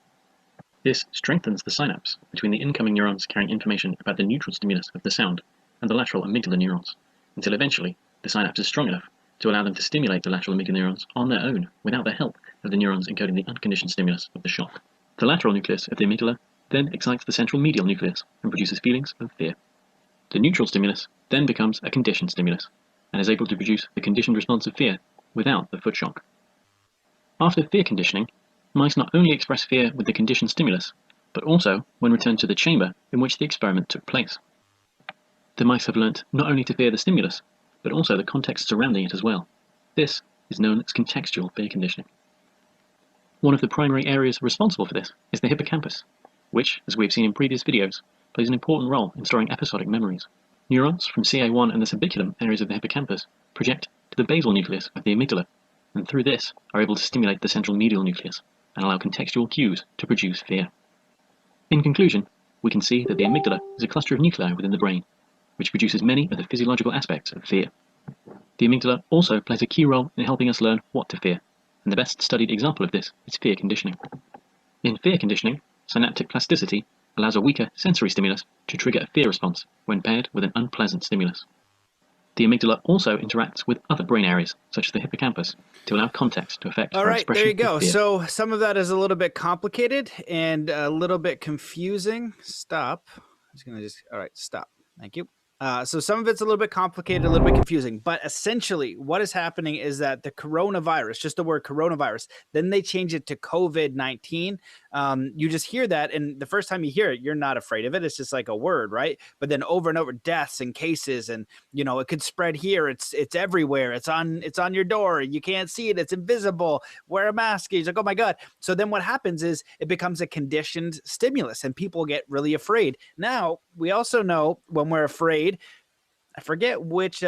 [SPEAKER 19] This strengthens the synapse between the incoming neurons carrying information about the neutral stimulus of the sound and the lateral amygdala neurons, until eventually the synapse is strong enough to allow them to stimulate the lateral amygdala neurons on their own without the help of the neurons encoding the unconditioned stimulus of the shock. The lateral nucleus of the amygdala then excites the central medial nucleus and produces feelings of fear. The neutral stimulus then becomes a conditioned stimulus and is able to produce the conditioned response of fear without the foot shock. After fear conditioning, mice not only express fear with the conditioned stimulus, but also when returned to the chamber in which the experiment took place. The mice have learnt not only to fear the stimulus, but also the context surrounding it as well. This is known as contextual fear conditioning. One of the primary areas responsible for this is the hippocampus, which, as we've seen in previous videos, plays an important role in storing episodic memories. Neurons from CA1 and the subiculum areas of the hippocampus project to the basal nucleus of the amygdala, and through this are able to stimulate the central medial nucleus and allow contextual cues to produce fear. In conclusion, we can see that the amygdala is a cluster of nuclei within the brain, which produces many of the physiological aspects of fear. The amygdala also plays a key role in helping us learn what to fear, and the best studied example of this is fear conditioning. In fear conditioning, synaptic plasticity allows a weaker sensory stimulus to trigger a fear response when paired with an unpleasant stimulus. The amygdala also interacts with other brain areas, such as the hippocampus, to allow context to affect
[SPEAKER 1] All
[SPEAKER 19] our
[SPEAKER 1] right,
[SPEAKER 19] expression
[SPEAKER 1] there you go.
[SPEAKER 19] of fear.
[SPEAKER 1] So some of that is a little bit complicated and a little bit confusing. Stop. All right, stop. Thank you. So some of it's a little bit complicated, a little bit confusing, but essentially what is happening is that the coronavirus, just the word coronavirus, then they change it to COVID-19. You just hear that, and the first time you hear it, you're not afraid of it. It's just like a word, right? But then over and over, deaths and cases, and it could spread here. It's everywhere. It's on your door. You can't see it. It's invisible. Wear a mask. He's like, oh my God. So then what happens is it becomes a conditioned stimulus, and people get really afraid. Now we also know when we're afraid, I forget which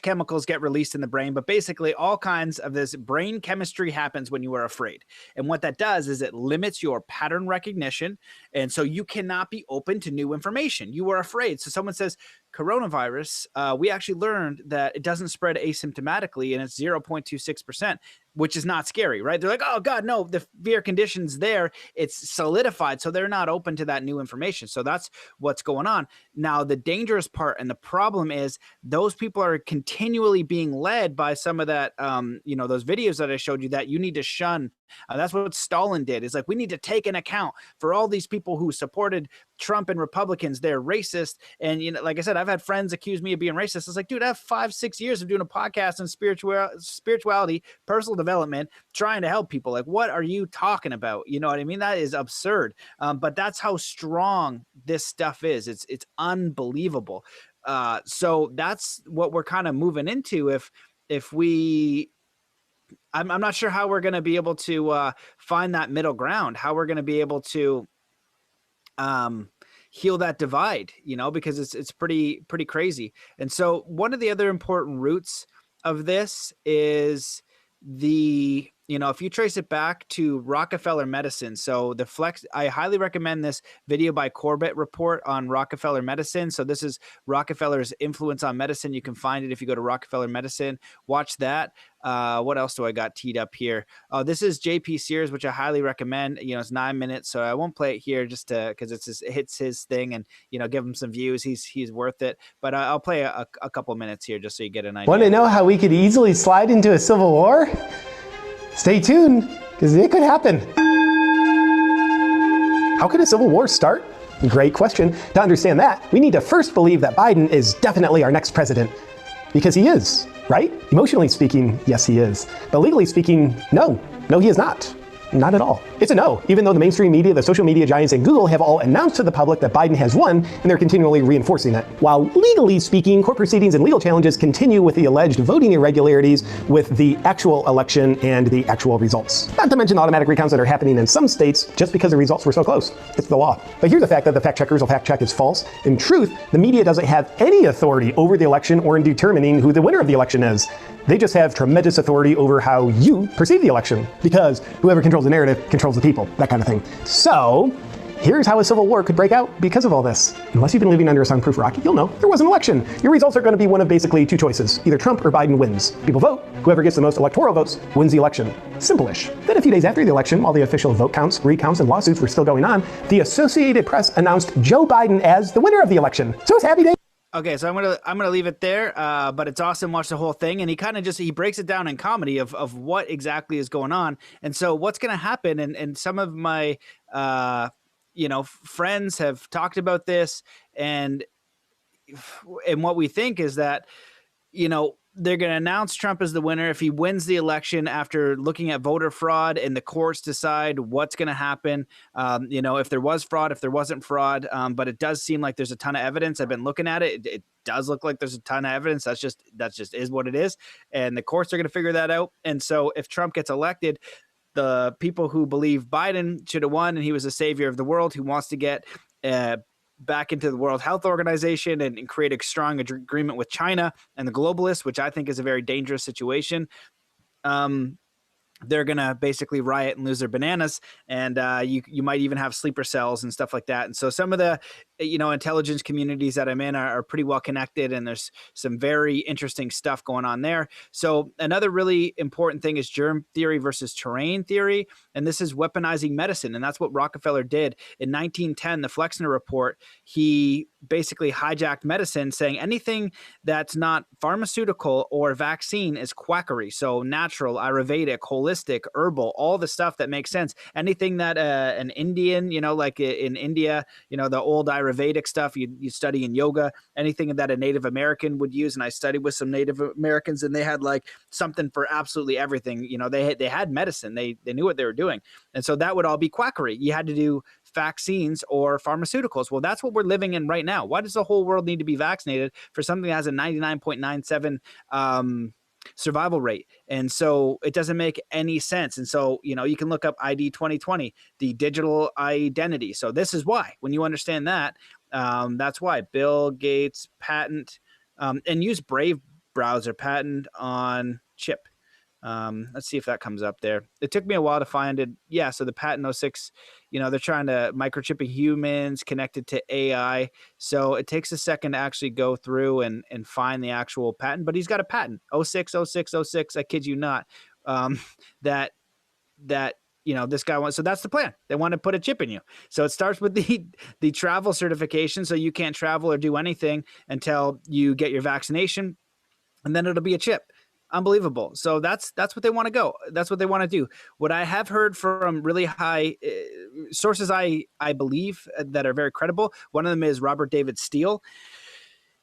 [SPEAKER 1] chemicals get released in the brain, but basically all kinds of this brain chemistry happens when you are afraid. And what that does is it limits your pattern recognition. And so you cannot be open to new information. You are afraid. So someone says coronavirus, we actually learned that it doesn't spread asymptomatically, and it's 0.26%, which is not scary, right? They're like, oh God, no, the fear condition's there. It's solidified. So they're not open to that new information. So that's what's going on. Now, the dangerous part and the problem is those people are continually being led by some of that, those videos that I showed you that you need to shun. That's what Stalin did. Is like, we need to take an account for all these people who supported Trump and Republicans. They're racist. And, like I said, I've had friends accuse me of being racist. It's like, dude, I have 5-6 years of doing a podcast on spirituality, personal development, trying to help people. Like, what are you talking about? You know what I mean? That is absurd. But that's how strong this stuff is. It's unbelievable. So that's what we're kind of moving into. If we, I'm not sure how we're going to be able to find that middle ground, how we're going to be able to heal that divide, because it's pretty crazy. And so one of the other important roots of this is if you trace it back to Rockefeller medicine. So I highly recommend this video by Corbett report on Rockefeller medicine. So this is Rockefeller's influence on medicine. You can find it if you go to Rockefeller medicine, watch that. What else do I got teed up here? Oh, this is JP Sears, which I highly recommend. It's 9 minutes, so I won't play it here just because it hits his thing, and give him some views. He's worth it. But I'll play a couple minutes here just so you get an idea.
[SPEAKER 20] Want to know how we could easily slide into a civil war? Stay tuned, because it could happen. How could a civil war start? Great question. To understand that, we need to first believe that Biden is definitely our next president. Because he is, right? Emotionally speaking, yes, he is. But legally speaking, no, he is not. Not at all. It's a no, even though the mainstream media, the social media giants, and Google have all announced to the public that Biden has won, and they're continually reinforcing it. While legally speaking, court proceedings and legal challenges continue with the alleged voting irregularities with the actual election and the actual results. Not to mention automatic recounts that are happening in some states just because the results were so close. It's the law. But here's the fact that the fact checkers will fact check is false. In truth, the media doesn't have any authority over the election or in determining who the winner of the election is. They just have tremendous authority over how you perceive the election, because whoever controls the narrative controls the people, that kind of thing. So here's how a civil war could break out because of all this. Unless you've been living under a soundproof rock, you'll know there was an election. Your results are going to be one of basically two choices. Either Trump or Biden wins. People vote. Whoever gets the most electoral votes wins the election. Simple-ish. Then a few days after the election, while the official vote counts, recounts, and lawsuits were still going on, the Associated Press announced Joe Biden as the winner of the election. So it's happy day.
[SPEAKER 1] Okay, so I'm gonna leave it there, but it's awesome. Watch the whole thing, and he kind of he breaks it down in comedy of what exactly is going on, and so what's gonna happen. And some of my friends have talked about this, and what we think is that they're going to announce Trump as the winner if he wins the election after looking at voter fraud, and the courts decide what's going to happen. If there was fraud, if there wasn't fraud, but it does seem like there's a ton of evidence. I've been looking at it. It does look like there's a ton of evidence. That's just is what it is. And the courts are going to figure that out. And so if Trump gets elected, the people who believe Biden should have won and he was a savior of the world, who wants to get back into the World Health Organization and create a strong agreement with China and the globalists, which I think is a very dangerous situation. They're going to basically riot and lose their bananas. And you might even have sleeper cells and stuff like that. And so some of the intelligence communities that I'm in are pretty well connected, and there's some very interesting stuff going on there. So another really important thing is germ theory versus terrain theory, and this is weaponizing medicine, and that's what Rockefeller did in 1910. The Flexner Report, he basically hijacked medicine, saying anything that's not pharmaceutical or vaccine is quackery. So natural, Ayurvedic, holistic, herbal, all the stuff that makes sense. Anything that an Indian, like in India, the old Ayurvedic stuff you study in yoga, anything that a Native American would use. And I studied with some Native Americans, and they had like something for absolutely everything. They had medicine. They knew what they were doing. And so that would all be quackery. You had to do vaccines or pharmaceuticals. Well, that's what we're living in right now. Why does the whole world need to be vaccinated for something that has a 99.97 survival rate? And so it doesn't make any sense. And so, you can look up ID 2020, the digital identity. So this is why, when you understand that, that's why Bill Gates patent and use Brave browser patent on chip. Let's see if that comes up there. It took me a while to find it. Yeah, so the patent 06, they're trying to microchipping humans connected to AI. So it takes a second to actually go through and find the actual patent. But he's got a patent, 06, 06, 06, I kid you not, that this guy wants. So that's the plan. They want to put a chip in you. So it starts with the travel certification. So you can't travel or do anything until you get your vaccination. And then it'll be a chip. Unbelievable. So that's what they want to go. That's what they want to do. What I have heard from really high sources, I believe that are very credible. One of them is Robert David Steele.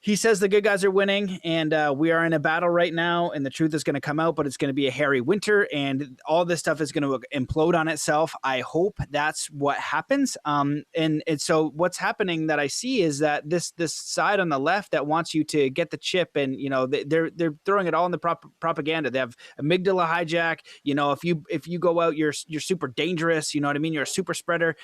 [SPEAKER 1] He says the good guys are winning, and we are in a battle right now, and the truth is going to come out, but it's going to be a hairy winter, and all this stuff is going to implode on itself. I hope that's what happens. And so what's happening that I see is that this side on the left that wants you to get the chip, and they're throwing it all in the propaganda. They have amygdala hijack. If you go out, you're super dangerous. You know what I mean? You're a super spreader.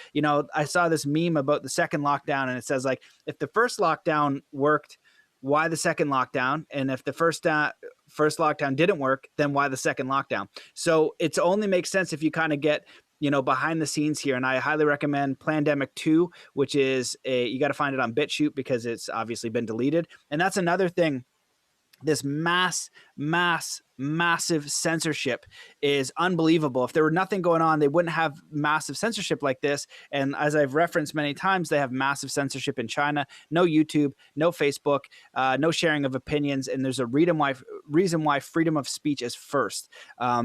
[SPEAKER 1] I saw this meme about the second lockdown, and it says like, if the first lockdown worked, why the second lockdown? And if the first lockdown didn't work, then why the second lockdown? So it's only makes sense if you kind of get, behind the scenes here. And I highly recommend Plandemic 2, which is you got to find it on BitChute because it's obviously been deleted. And that's another thing. This massive censorship is unbelievable. If there were nothing going on, they wouldn't have massive censorship like this. And as I've referenced many times, they have massive censorship in China. No YouTube, no Facebook, no sharing of opinions. And there's a reason why freedom of speech is first,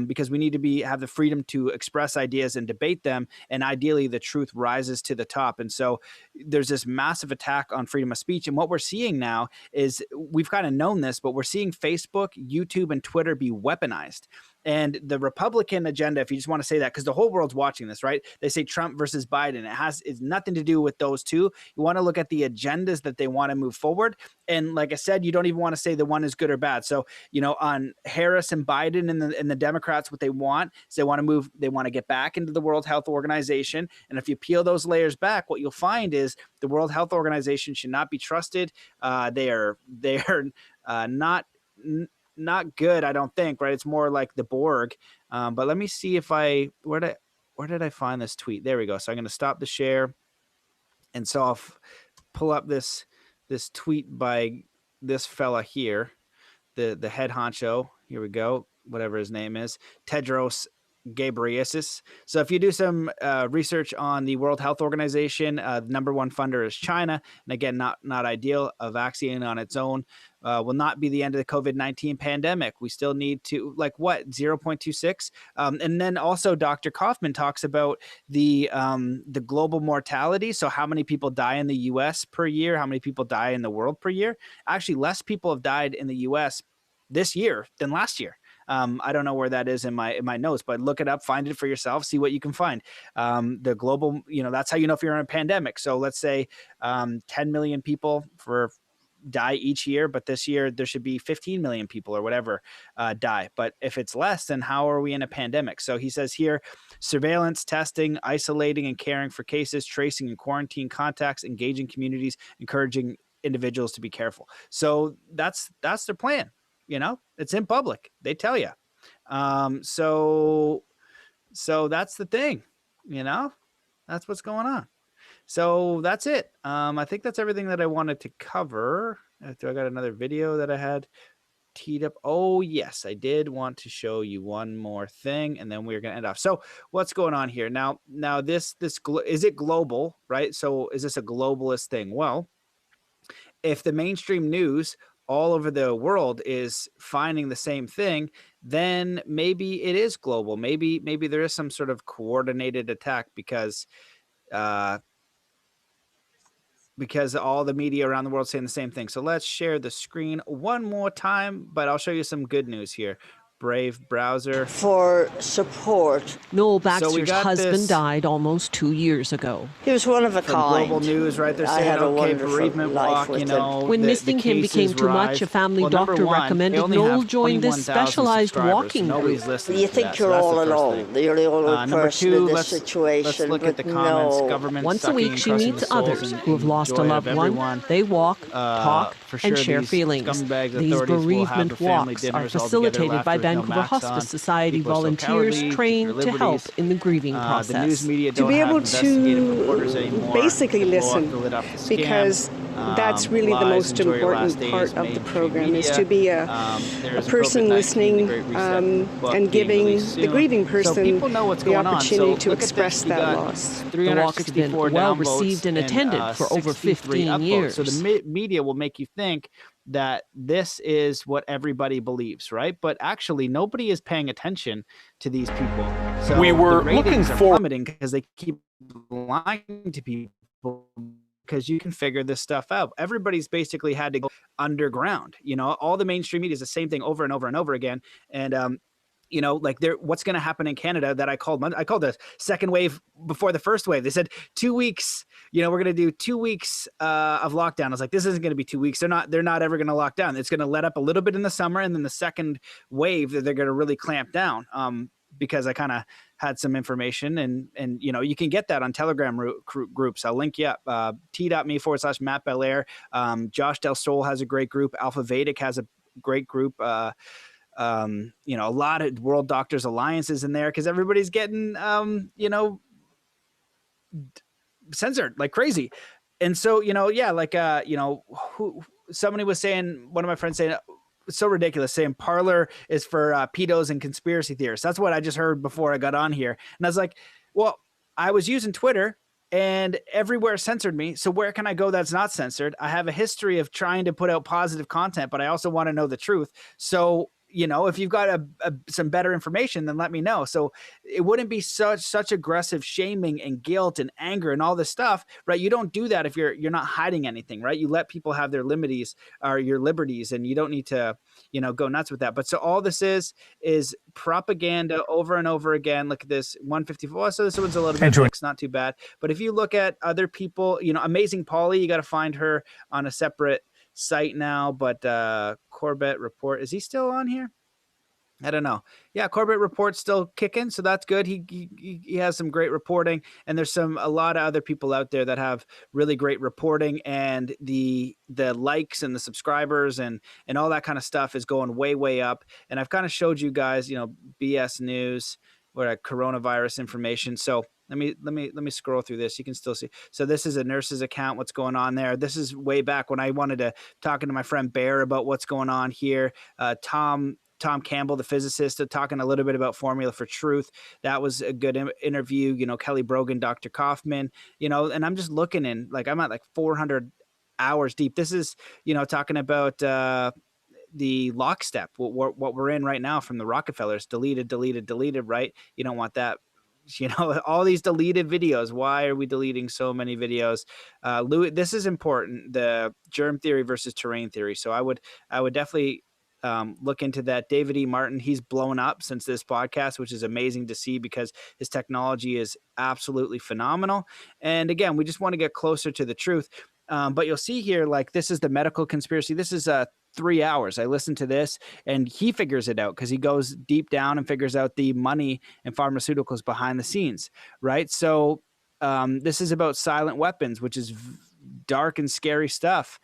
[SPEAKER 1] because we need to have the freedom to express ideas and debate them. And ideally, the truth rises to the top. And so there's this massive attack on freedom of speech. And what we're seeing now is, we've kind of known this, but we're seeing Facebook, YouTube, and Twitter be weaponized. And the Republican agenda, if you just want to say that, because the whole world's watching this, right? They say Trump versus Biden. It's nothing to do with those two. You want to look at the agendas that they want to move forward. And like I said, you don't even want to say the one is good or bad. So, on Harris and Biden and the Democrats, what they want is they want to get back into the World Health Organization. And if you peel those layers back, what you'll find is the World Health Organization should not be trusted. They are not good, I don't think, right? It's more like the Borg. But let me see if where did I find this tweet? There we go. So I'm going to stop the share. And so I'll pull up this tweet by this fella here, the head honcho. Here we go. Whatever his name is, Tedros Ghebreyesus. So if you do some research on the World Health Organization, the number one funder is China. And again, not ideal. A vaccine on its own will not be the end of the COVID-19 pandemic. We still need to, 0.26? And then also Dr. Kaufman talks about the global mortality. So how many people die in the US per year? How many people die in the world per year? Actually, less people have died in the US this year than last year. I don't know where that is in my notes, but look it up, find it for yourself, see what you can find. The global, that's how you know if you're in a pandemic. So let's say 10 million people die each year, but this year there should be 15 million people or whatever die. But if it's less, then how are we in a pandemic? So he says here, surveillance, testing, isolating and caring for cases, tracing and quarantine contacts, engaging communities, encouraging individuals to be careful. So that's their plan. It's in public. They tell you. So that's the thing, that's what's going on. So that's it. I think that's everything that I wanted to cover. I got another video that I had teed up. Oh yes, I did want to show you one more thing, and then we're going to end off. So what's going on here now? This is it global, right? So is this a globalist thing? Well, if the mainstream news all over the world is finding the same thing, then maybe it is global. Maybe there is some sort of coordinated attack because all the media around the world saying the same thing. So let's share the screen one more time, but I'll show you some good news here. Brave browser.
[SPEAKER 21] For support.
[SPEAKER 22] Noel Baxter's husband died almost 2 years ago.
[SPEAKER 21] He was one of a kind.
[SPEAKER 1] Global News, right? They're
[SPEAKER 21] I
[SPEAKER 1] saying,
[SPEAKER 21] had a
[SPEAKER 1] okay,
[SPEAKER 21] wonderful
[SPEAKER 1] bereavement
[SPEAKER 21] life
[SPEAKER 1] walk,
[SPEAKER 21] with
[SPEAKER 1] you know.
[SPEAKER 22] When missing him became too much, a family doctor recommended Noel join this specialized walking group.
[SPEAKER 21] You think you're all alone. You're the only person in this situation.
[SPEAKER 1] Let's look at the comments. Government
[SPEAKER 22] Once a week, she meets others who have lost a loved one. They walk, talk, and share feelings. These bereavement walks are facilitated by Vancouver Hospice Society volunteers trained to help in the grieving process.
[SPEAKER 23] To be able to basically listen, because that's really the most important part of the program, is to be a person listening and giving the grieving person the opportunity to express that loss.
[SPEAKER 22] The walk has been well received and attended for over 15 years.
[SPEAKER 1] So the media will make you think that this is what everybody believes, right? But actually, nobody is paying attention to these people. So
[SPEAKER 24] we were looking for
[SPEAKER 1] plummeting because they keep lying to people, because you can figure this stuff out. Everybody's basically had to go underground. You know, all the mainstream media is the same thing over and over and over again. And you know, like what's going to happen in Canada that I called the second wave before the first wave. They said 2 weeks, you know, we're going to do 2 weeks of lockdown. I was like, this isn't going to be 2 weeks. They're not ever going to lock down. It's going to let up a little bit in the summer. And then the second wave that they're going to really clamp down, because I kind of had some information and, you know, you can get that on Telegram groups. I'll link you up, t.me/Matt Belair. Josh Del Sol has a great group. Alpha Vedic has a great group. You know, a lot of World Doctors Alliances in there, because everybody's getting, you know, censored like crazy. And so, you know, yeah, like, you know, somebody was saying, one of my friends saying, it's so ridiculous, saying Parler is for pedos and conspiracy theorists. That's what I just heard before I got on here. And I was like, well, I was using Twitter and everywhere censored me. So where can I go that's not censored? I have a history of trying to put out positive content, but I also want to know the truth. So, you know, if you've got some better information, then let me know. So it wouldn't be such aggressive shaming and guilt and anger and all this stuff, right? You don't do that if you're not hiding anything, right? You let people have their liberties, or your liberties, and you don't need to, you know, go nuts with that. But so all this is propaganda over and over again. Look at this 154. So this one's a little bit mixed, not too bad. But if you look at other people, you know, Amazing Polly, you got to find her on a separate site now. But Corbett Report, is he still on here? I don't know. Yeah, Corbett Report's still kicking, so that's good. He has some great reporting, and there's a lot of other people out there that have really great reporting, and the likes and the subscribers and all that kind of stuff is going way up. And I've kind of showed you guys, you know, BS News, or coronavirus information. So let me scroll through this. You can still see. So this is a nurse's account. What's going on there? This is way back when I wanted to talking to my friend Bear about what's going on here. Tom Campbell, the physicist, talking a little bit about Formula for Truth. That was a good interview. You know, Kelly Brogan, Dr. Kaufman, you know, and I'm just looking in, like, I'm at like 400 hours deep. This is, you know, talking about the lockstep, what we're in right now from the Rockefellers, deleted, right? You don't want that. You know, all these deleted videos. Why are we deleting so many videos? Louis, this is important. The germ theory versus terrain theory. So I would definitely look into that. David E. Martin, he's blown up since this podcast, which is amazing to see because his technology is absolutely phenomenal. And again, we just want to get closer to the truth. But you'll see here, like, this is the medical conspiracy. This is 3 hours. I listened to this and he figures it out because he goes deep down and figures out the money and pharmaceuticals behind the scenes, right? So this is about silent weapons, which is dark and scary stuff.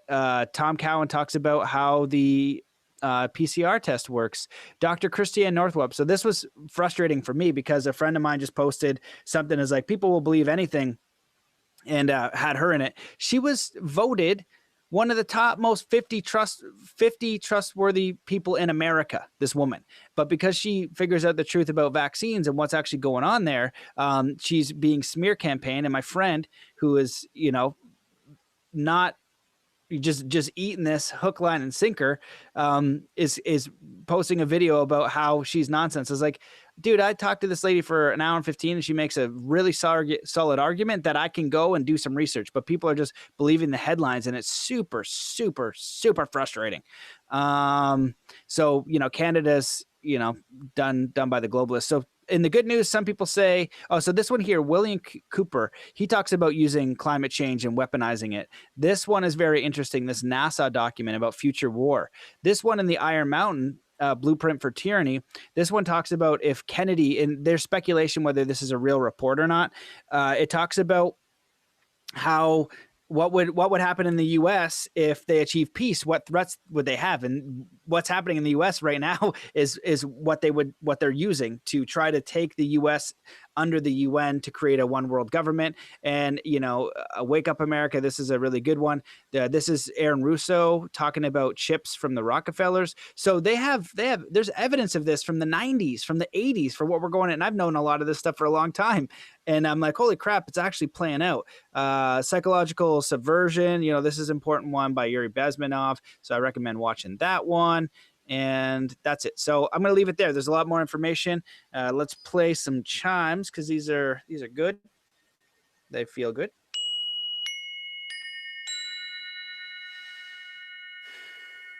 [SPEAKER 1] Tom Cowan talks about how the PCR test works. Dr. Christiane Northrup. So this was frustrating for me because a friend of mine just posted something as like, people will believe anything and had her in it. She was voted one of the top most 50 trustworthy people in America, this woman. But because she figures out the truth about vaccines and what's actually going on there, she's being smear campaigned. And my friend, who is, not just eating this hook, line, and sinker, is posting a video about how she's nonsense. I was like, dude, I talked to this lady for an hour and 15 and she makes a really solid argument that I can go and do some research, but people are just believing the headlines, and it's super, super, super frustrating. So, Canada's, done by the globalists. So in the good news, some people say, so this one here, William Cooper, he talks about using climate change and weaponizing it. This one is very interesting. This NASA document about future war. This one in the Iron Mountain, Blueprint for Tyranny. This one talks about if Kennedy, and there's speculation whether this is a real report or not. It talks about how what would happen in the U.S. if they achieve peace? What threats would they have? And what's happening in the U.S. right now is what they're using to try to take the U.S. under the UN to create a one world government. And Wake Up America, this is a really good one. This is Aaron Russo talking about chips from the Rockefellers. So there's evidence of this from the 90s, from the 80s for what we're going at. And I've known a lot of this stuff for a long time. And I'm like, holy crap, it's actually playing out. Psychological subversion, this is an important one by Yuri Bezmenov. So I recommend watching that one. And that's it. So I'm going to leave it there. There's a lot more information. Let's play some chimes because these are good. They feel good.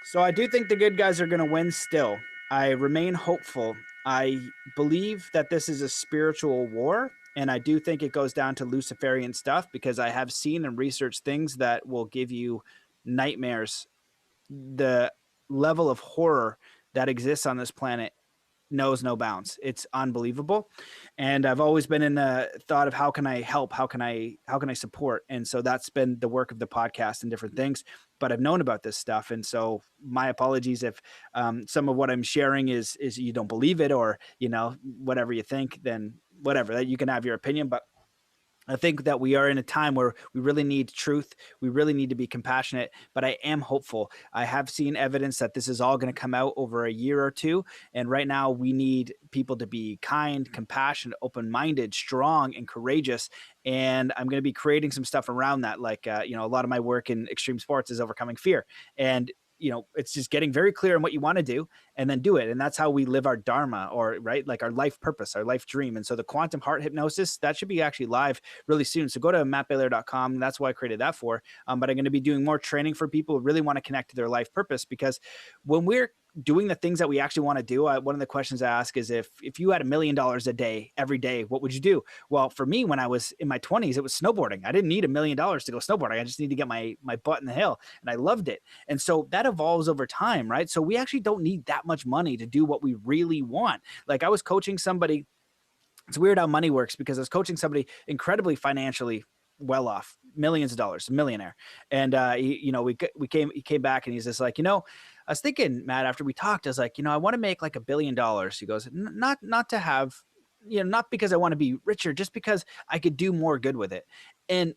[SPEAKER 1] So I do think the good guys are going to win still. I remain hopeful. I believe that this is a spiritual war. And I do think it goes down to Luciferian stuff because I have seen and researched things that will give you nightmares. The level of horror that exists on this planet knows no bounds. It's unbelievable. And I've always been in the thought of how can I help? How can I support? And so that's been the work of the podcast and different things, but I've known about this stuff. And so my apologies if some of what I'm sharing is you don't believe it or, whatever you think, then whatever, that you can have your opinion. But I think that we are in a time where we really need truth. We really need to be compassionate, but I am hopeful. I have seen evidence that this is all going to come out over a year or two. And right now we need people to be kind, compassionate, open-minded, strong, and courageous. And I'm going to be creating some stuff around that. Like, a lot of my work in extreme sports is overcoming fear. And it's just getting very clear on what you want to do and then do it. And that's how we live our dharma, or right, like our life purpose, our life dream. And so the quantum heart hypnosis, that should be actually live really soon. So go to mattbaylor.com. That's why I created that for. But I'm going to be doing more training for people who really want to connect to their life purpose, because when we're doing the things that we actually want to do, one of the questions I ask is if you had $1 million a day, every day, what would you do? Well, for me, when I was in my 20s, it was snowboarding. I didn't need $1 million to go snowboarding. I just need to get my butt in the hill, and I loved it. And so that evolves over time, right? So we actually don't need that much money to do what we really want. Like I was coaching somebody. It's weird how money works, because I was coaching somebody incredibly financially well off, millions of dollars, a millionaire. And he came back and he's just like, I was thinking, Matt, after we talked, I was like, I want to make like $1 billion. He goes, not to have, not because I want to be richer, just because I could do more good with it. And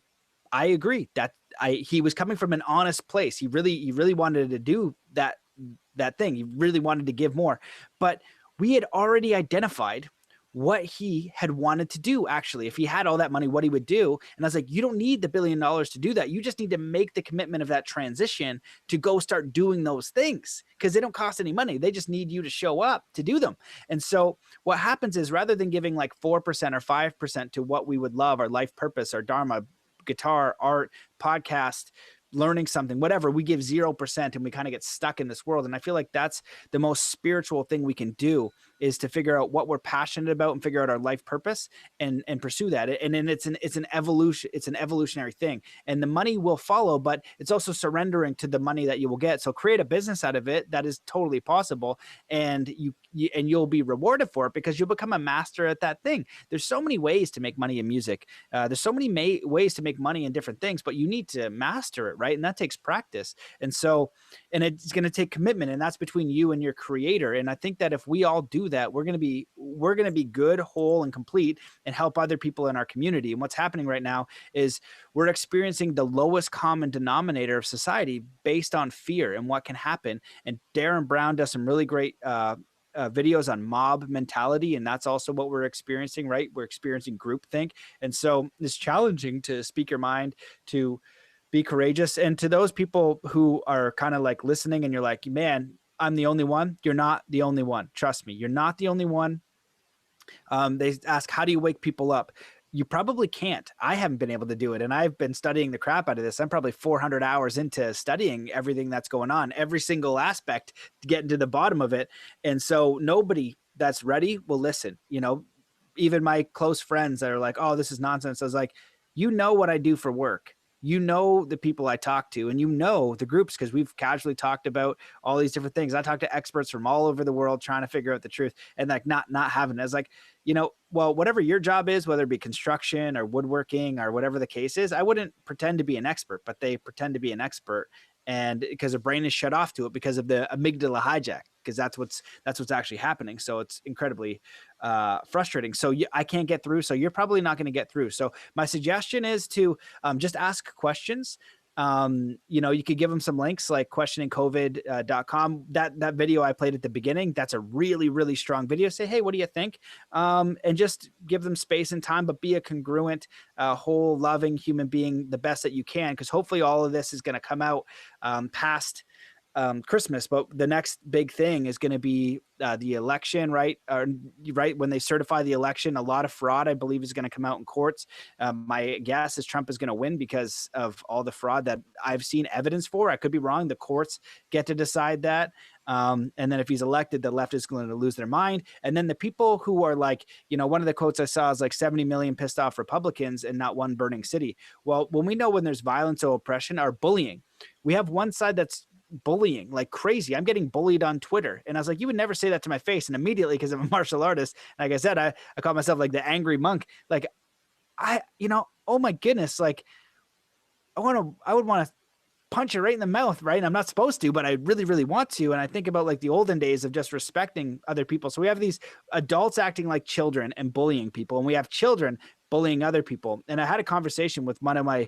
[SPEAKER 1] I agree that he was coming from an honest place. He really wanted to do that thing. He really wanted to give more, but we had already identified what he had wanted to do. Actually, if he had all that money, what he would do. And I was like, you don't need the $1 billion to do that. You just need to make the commitment of that transition to go start doing those things, because they don't cost any money. They just need you to show up to do them. And so what happens is, rather than giving like 4% or 5% to what we would love, our life purpose, our dharma, guitar, art, podcast, learning something, whatever, we give 0% and we kind of get stuck in this world. And I feel like that's the most spiritual thing we can do, is to figure out what we're passionate about and figure out our life purpose and pursue that. And then it's an evolutionary thing, and the money will follow, but it's also surrendering to the money that you will get. So create a business out of it. That is totally possible. And you'll be rewarded for it, because you'll become a master at that thing. There's so many ways to make money in music. There's so many ways to make money in different things, but you need to master it, right? And that takes practice. And it's going to take commitment, and that's between you and your creator. And I think that if we all do that, we're going to be good, whole, and complete, and help other people in our community. And what's happening right now is we're experiencing the lowest common denominator of society based on fear and what can happen. And Darren Brown does some really great videos on mob mentality, and that's also what we're experiencing, right? We're experiencing groupthink, and so it's challenging to speak your mind, to be courageous. And to those people who are kind of like listening and you're like, man, I'm the only one. You're not the only one. Trust me, you're not the only one. They ask, how do you wake people up? You probably can't. I haven't been able to do it. And I've been studying the crap out of this. I'm probably 400 hours into studying everything that's going on, every single aspect, to get into the bottom of it. And so nobody that's ready will listen. You know, even my close friends that are like, oh, this is nonsense. I was like, you know what I do for work. You know the people I talk to, and you know the groups, because we've casually talked about all these different things. I talk to experts from all over the world trying to figure out the truth, and like not having it. It's like, you know, well, whatever your job is, whether it be construction or woodworking or whatever the case is, I wouldn't pretend to be an expert, but they pretend to be an expert. And because the brain is shut off to it because of the amygdala hijack, because that's what's actually happening. So it's incredibly frustrating. So I can't get through. So you're probably not going to get through. So my suggestion is to just ask questions. You know, you could give them some links like questioningcovid.com. That video I played at the beginning, that's a really, really strong video. Say, hey, what do you think? And just give them space and time, but be a congruent, whole, loving human being the best that you can. Because hopefully all of this is going to come out past Christmas, but the next big thing is going to be the election, right? Right when they certify the election, a lot of fraud, I believe, is going to come out in courts. My guess is Trump is going to win because of all the fraud that I've seen evidence for. I could be wrong. The courts get to decide that. And then if he's elected, the left is going to lose their mind. And then the people who are like, you know, one of the quotes I saw is like 70 million pissed off Republicans and not one burning city. Well, when we know when there's violence or oppression or bullying, we have one side that's bullying like crazy. I'm getting bullied on Twitter. And I was like, you would never say that to my face. And immediately, because I'm a martial artist, like I said, I call myself like the angry monk. Like you know, oh my goodness, like I would want to punch it right in the mouth, right? And I'm not supposed to, but I really, really want to. And I think about like the olden days of just respecting other people. So we have these adults acting like children and bullying people, and we have children bullying other people. And I had a conversation with one of my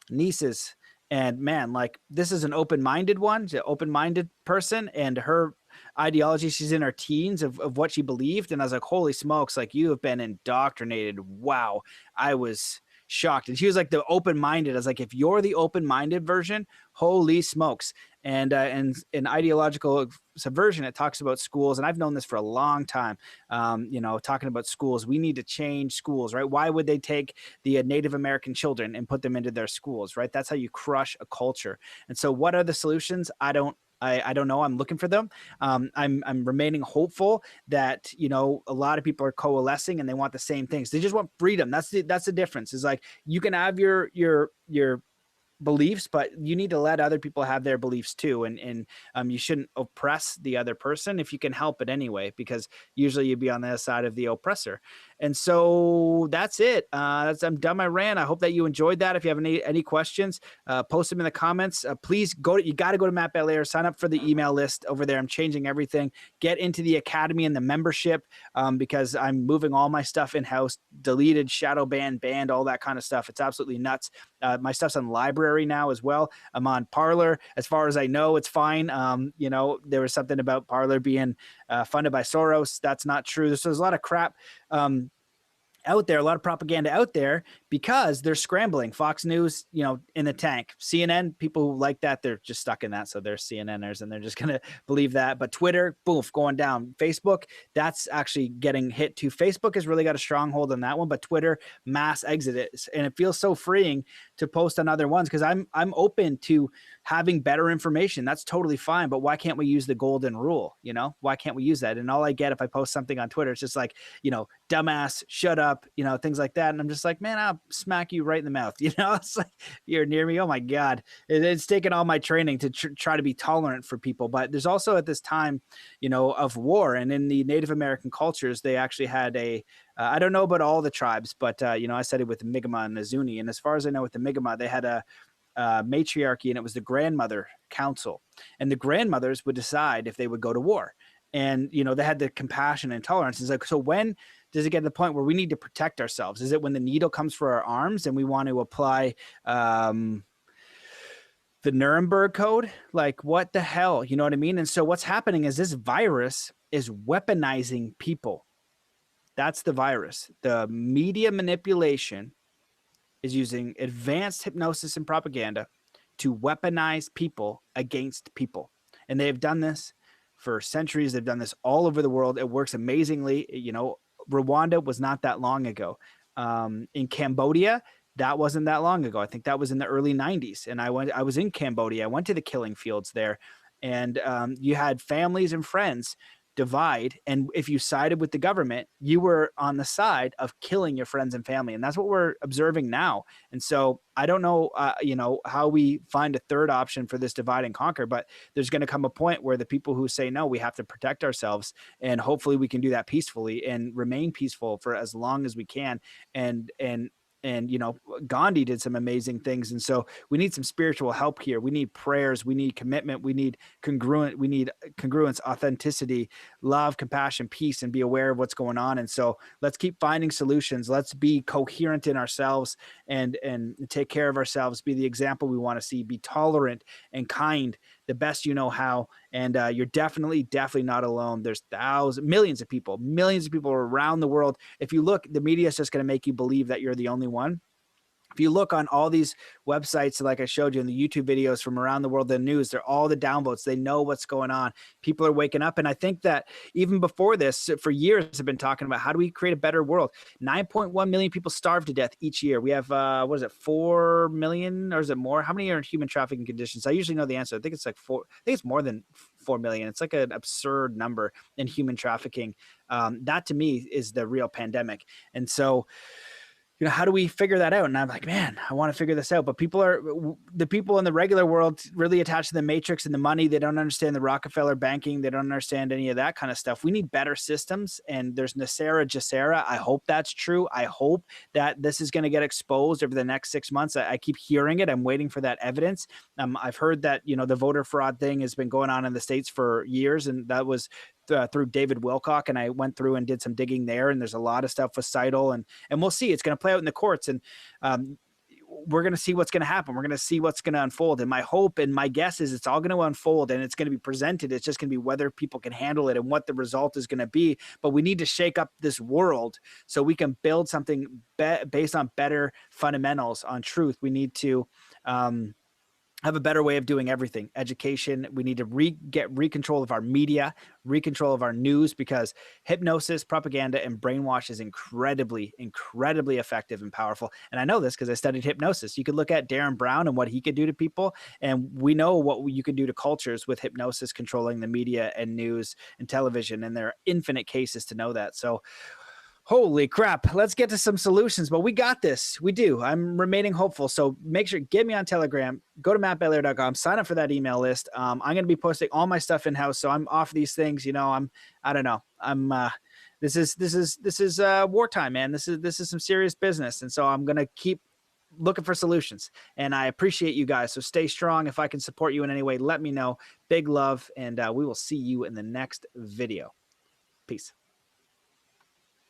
[SPEAKER 1] nieces. And man, like this is an open-minded one, she's an open-minded person, and her ideology, she's in her teens of what she believed. And I was like, holy smokes, like you have been indoctrinated. Wow. I was shocked. And she was like the open-minded. I was like, if you're the open-minded version, holy smokes. And in ideological subversion, it talks about schools. And I've known this for a long time, you know, talking about schools. We need to change schools, right? Why would they take the Native American children and put them into their schools, right? That's how you crush a culture. And so what are the solutions? I don't know. I'm looking for them. I'm remaining hopeful that, you know, a lot of people are coalescing and they want the same things. They just want freedom. That's the difference. Is like, you can have your beliefs, but you need to let other people have their beliefs too. And you shouldn't oppress the other person if you can help it anyway, because usually you'd be on the side of the oppressor. And so that's it. I'm done my rant. I hope that you enjoyed that. If you have any questions, post them in the comments. Please you got to go to Matt Belair, sign up for the email list over there. I'm changing everything. Get into the academy and the membership, because I'm moving all my stuff in-house, deleted, shadow banned, all that kind of stuff. It's absolutely nuts. My stuff's on Library now as well. I'm on Parler. As far as I know, it's fine. You know, there was something about Parler being funded by Soros. That's not true. There's a lot of crap out there, a lot of propaganda out there, because they're scrambling. Fox News, you know, in the tank. CNN, people who like that, they're just stuck in that. So they're CNNers and they're just going to believe that. But Twitter, boof, going down. Facebook, that's actually getting hit too. Facebook has really got a stronghold on that one, but Twitter, mass exit. And it feels so freeing to post on other ones, because I'm open to having better information. That's totally fine. But why can't we use the golden rule? You know, why can't we use that? And all I get if I post something on Twitter, it's just like, you know, dumbass, shut up, you know, things like that. And I'm just like, man, I'll smack you right in the mouth. You know, it's like, you're near me. Oh my God. It's taken all my training to try to be tolerant for people. But there's also at this time, you know, of war, and in the Native American cultures, they actually had I don't know about all the tribes, but, you know, I studied with the Mi'kmaq and the Zuni. And as far as I know with the Mi'kmaq, they had a matriarchy, and it was the grandmother council. And the grandmothers would decide if they would go to war. And, you know, they had the compassion and tolerance. It's like, so when does it get to the point where we need to protect ourselves? Is it when the needle comes for our arms and we want to apply the Nuremberg Code? Like, what the hell? You know what I mean? And so what's happening is this virus is weaponizing people. That's the virus. The media manipulation is using advanced hypnosis and propaganda to weaponize people against people. And they have done this for centuries. They've done this all over the world. It works amazingly. You know, Rwanda was not that long ago. In Cambodia, that wasn't that long ago. I think that was in the early 90s. And I was in Cambodia. I went to the killing fields there. And you had families and friends divide. And if you sided with the government, you were on the side of killing your friends and family. And that's what we're observing now. And so I don't know, you know, how we find a third option for this divide and conquer, but there's going to come a point where the people who say no, we have to protect ourselves. And hopefully we can do that peacefully and remain peaceful for as long as we can. And, you know, Gandhi did some amazing things. And so we need some spiritual help here. We need prayers. We need commitment. We need congruence, authenticity, love, compassion, peace, and be aware of what's going on. And so let's keep finding solutions. Let's be coherent in ourselves and take care of ourselves, be the example we want to see, be tolerant and kind, the best you know how. And you're definitely not alone. There's millions of people around the world. If you look, the media is just going to make you believe that you're the only one. If you look on all these websites, like I showed you in the YouTube videos from around the world, the news, they're all the downvotes. They know what's going on. People are waking up. And I think that even before this, for years, I've been talking about how do we create a better world? 9.1 million people starve to death each year. We have, 4 million, or is it more? How many are in human trafficking conditions? I usually know the answer. I think it's like 4. I think it's more than 4 million. It's like an absurd number in human trafficking. That to me is the real pandemic. And so, you know, how do we figure that out? And I'm like, man, I want to figure this out. But the people in the regular world really attached to the matrix and the money. They don't understand the Rockefeller banking. They don't understand any of that kind of stuff. We need better systems. And there's Nasera Jacera. I hope that's true. I hope that this is going to get exposed over the next 6 months. I keep hearing it. I'm waiting for that evidence. I've heard that, you know, the voter fraud thing has been going on in the States for years. And that was through David Wilcock, and I went through and did some digging there, and there's a lot of stuff with Seidel, and we'll see. It's going to play out in the courts, and we're going to see what's going to happen. We're going to see what's going to unfold, and my hope and my guess is it's all going to unfold, and it's going to be presented. It's just going to be whether people can handle it and what the result is going to be, but we need to shake up this world so we can build something based on better fundamentals, on truth. We need to have a better way of doing everything. Education. We need to get control of our media, control of our news, because hypnosis, propaganda, and brainwash is incredibly, incredibly effective and powerful. And I know this because I studied hypnosis. You could look at Darren Brown and what he could do to people. And we know what you can do to cultures with hypnosis controlling the media and news and television. And there are infinite cases to know that. So holy crap, let's get to some solutions. But we got this. We do. I'm remaining hopeful. So make sure, get me on Telegram. Go to mattbelair.com. Sign up for that email list. I'm going to be posting all my stuff in-house. So I'm off these things. You know, I don't know. This is wartime, man. This is some serious business. And so I'm going to keep looking for solutions. And I appreciate you guys. So stay strong. If I can support you in any way, let me know. Big love. And we will see you in the next video. Peace.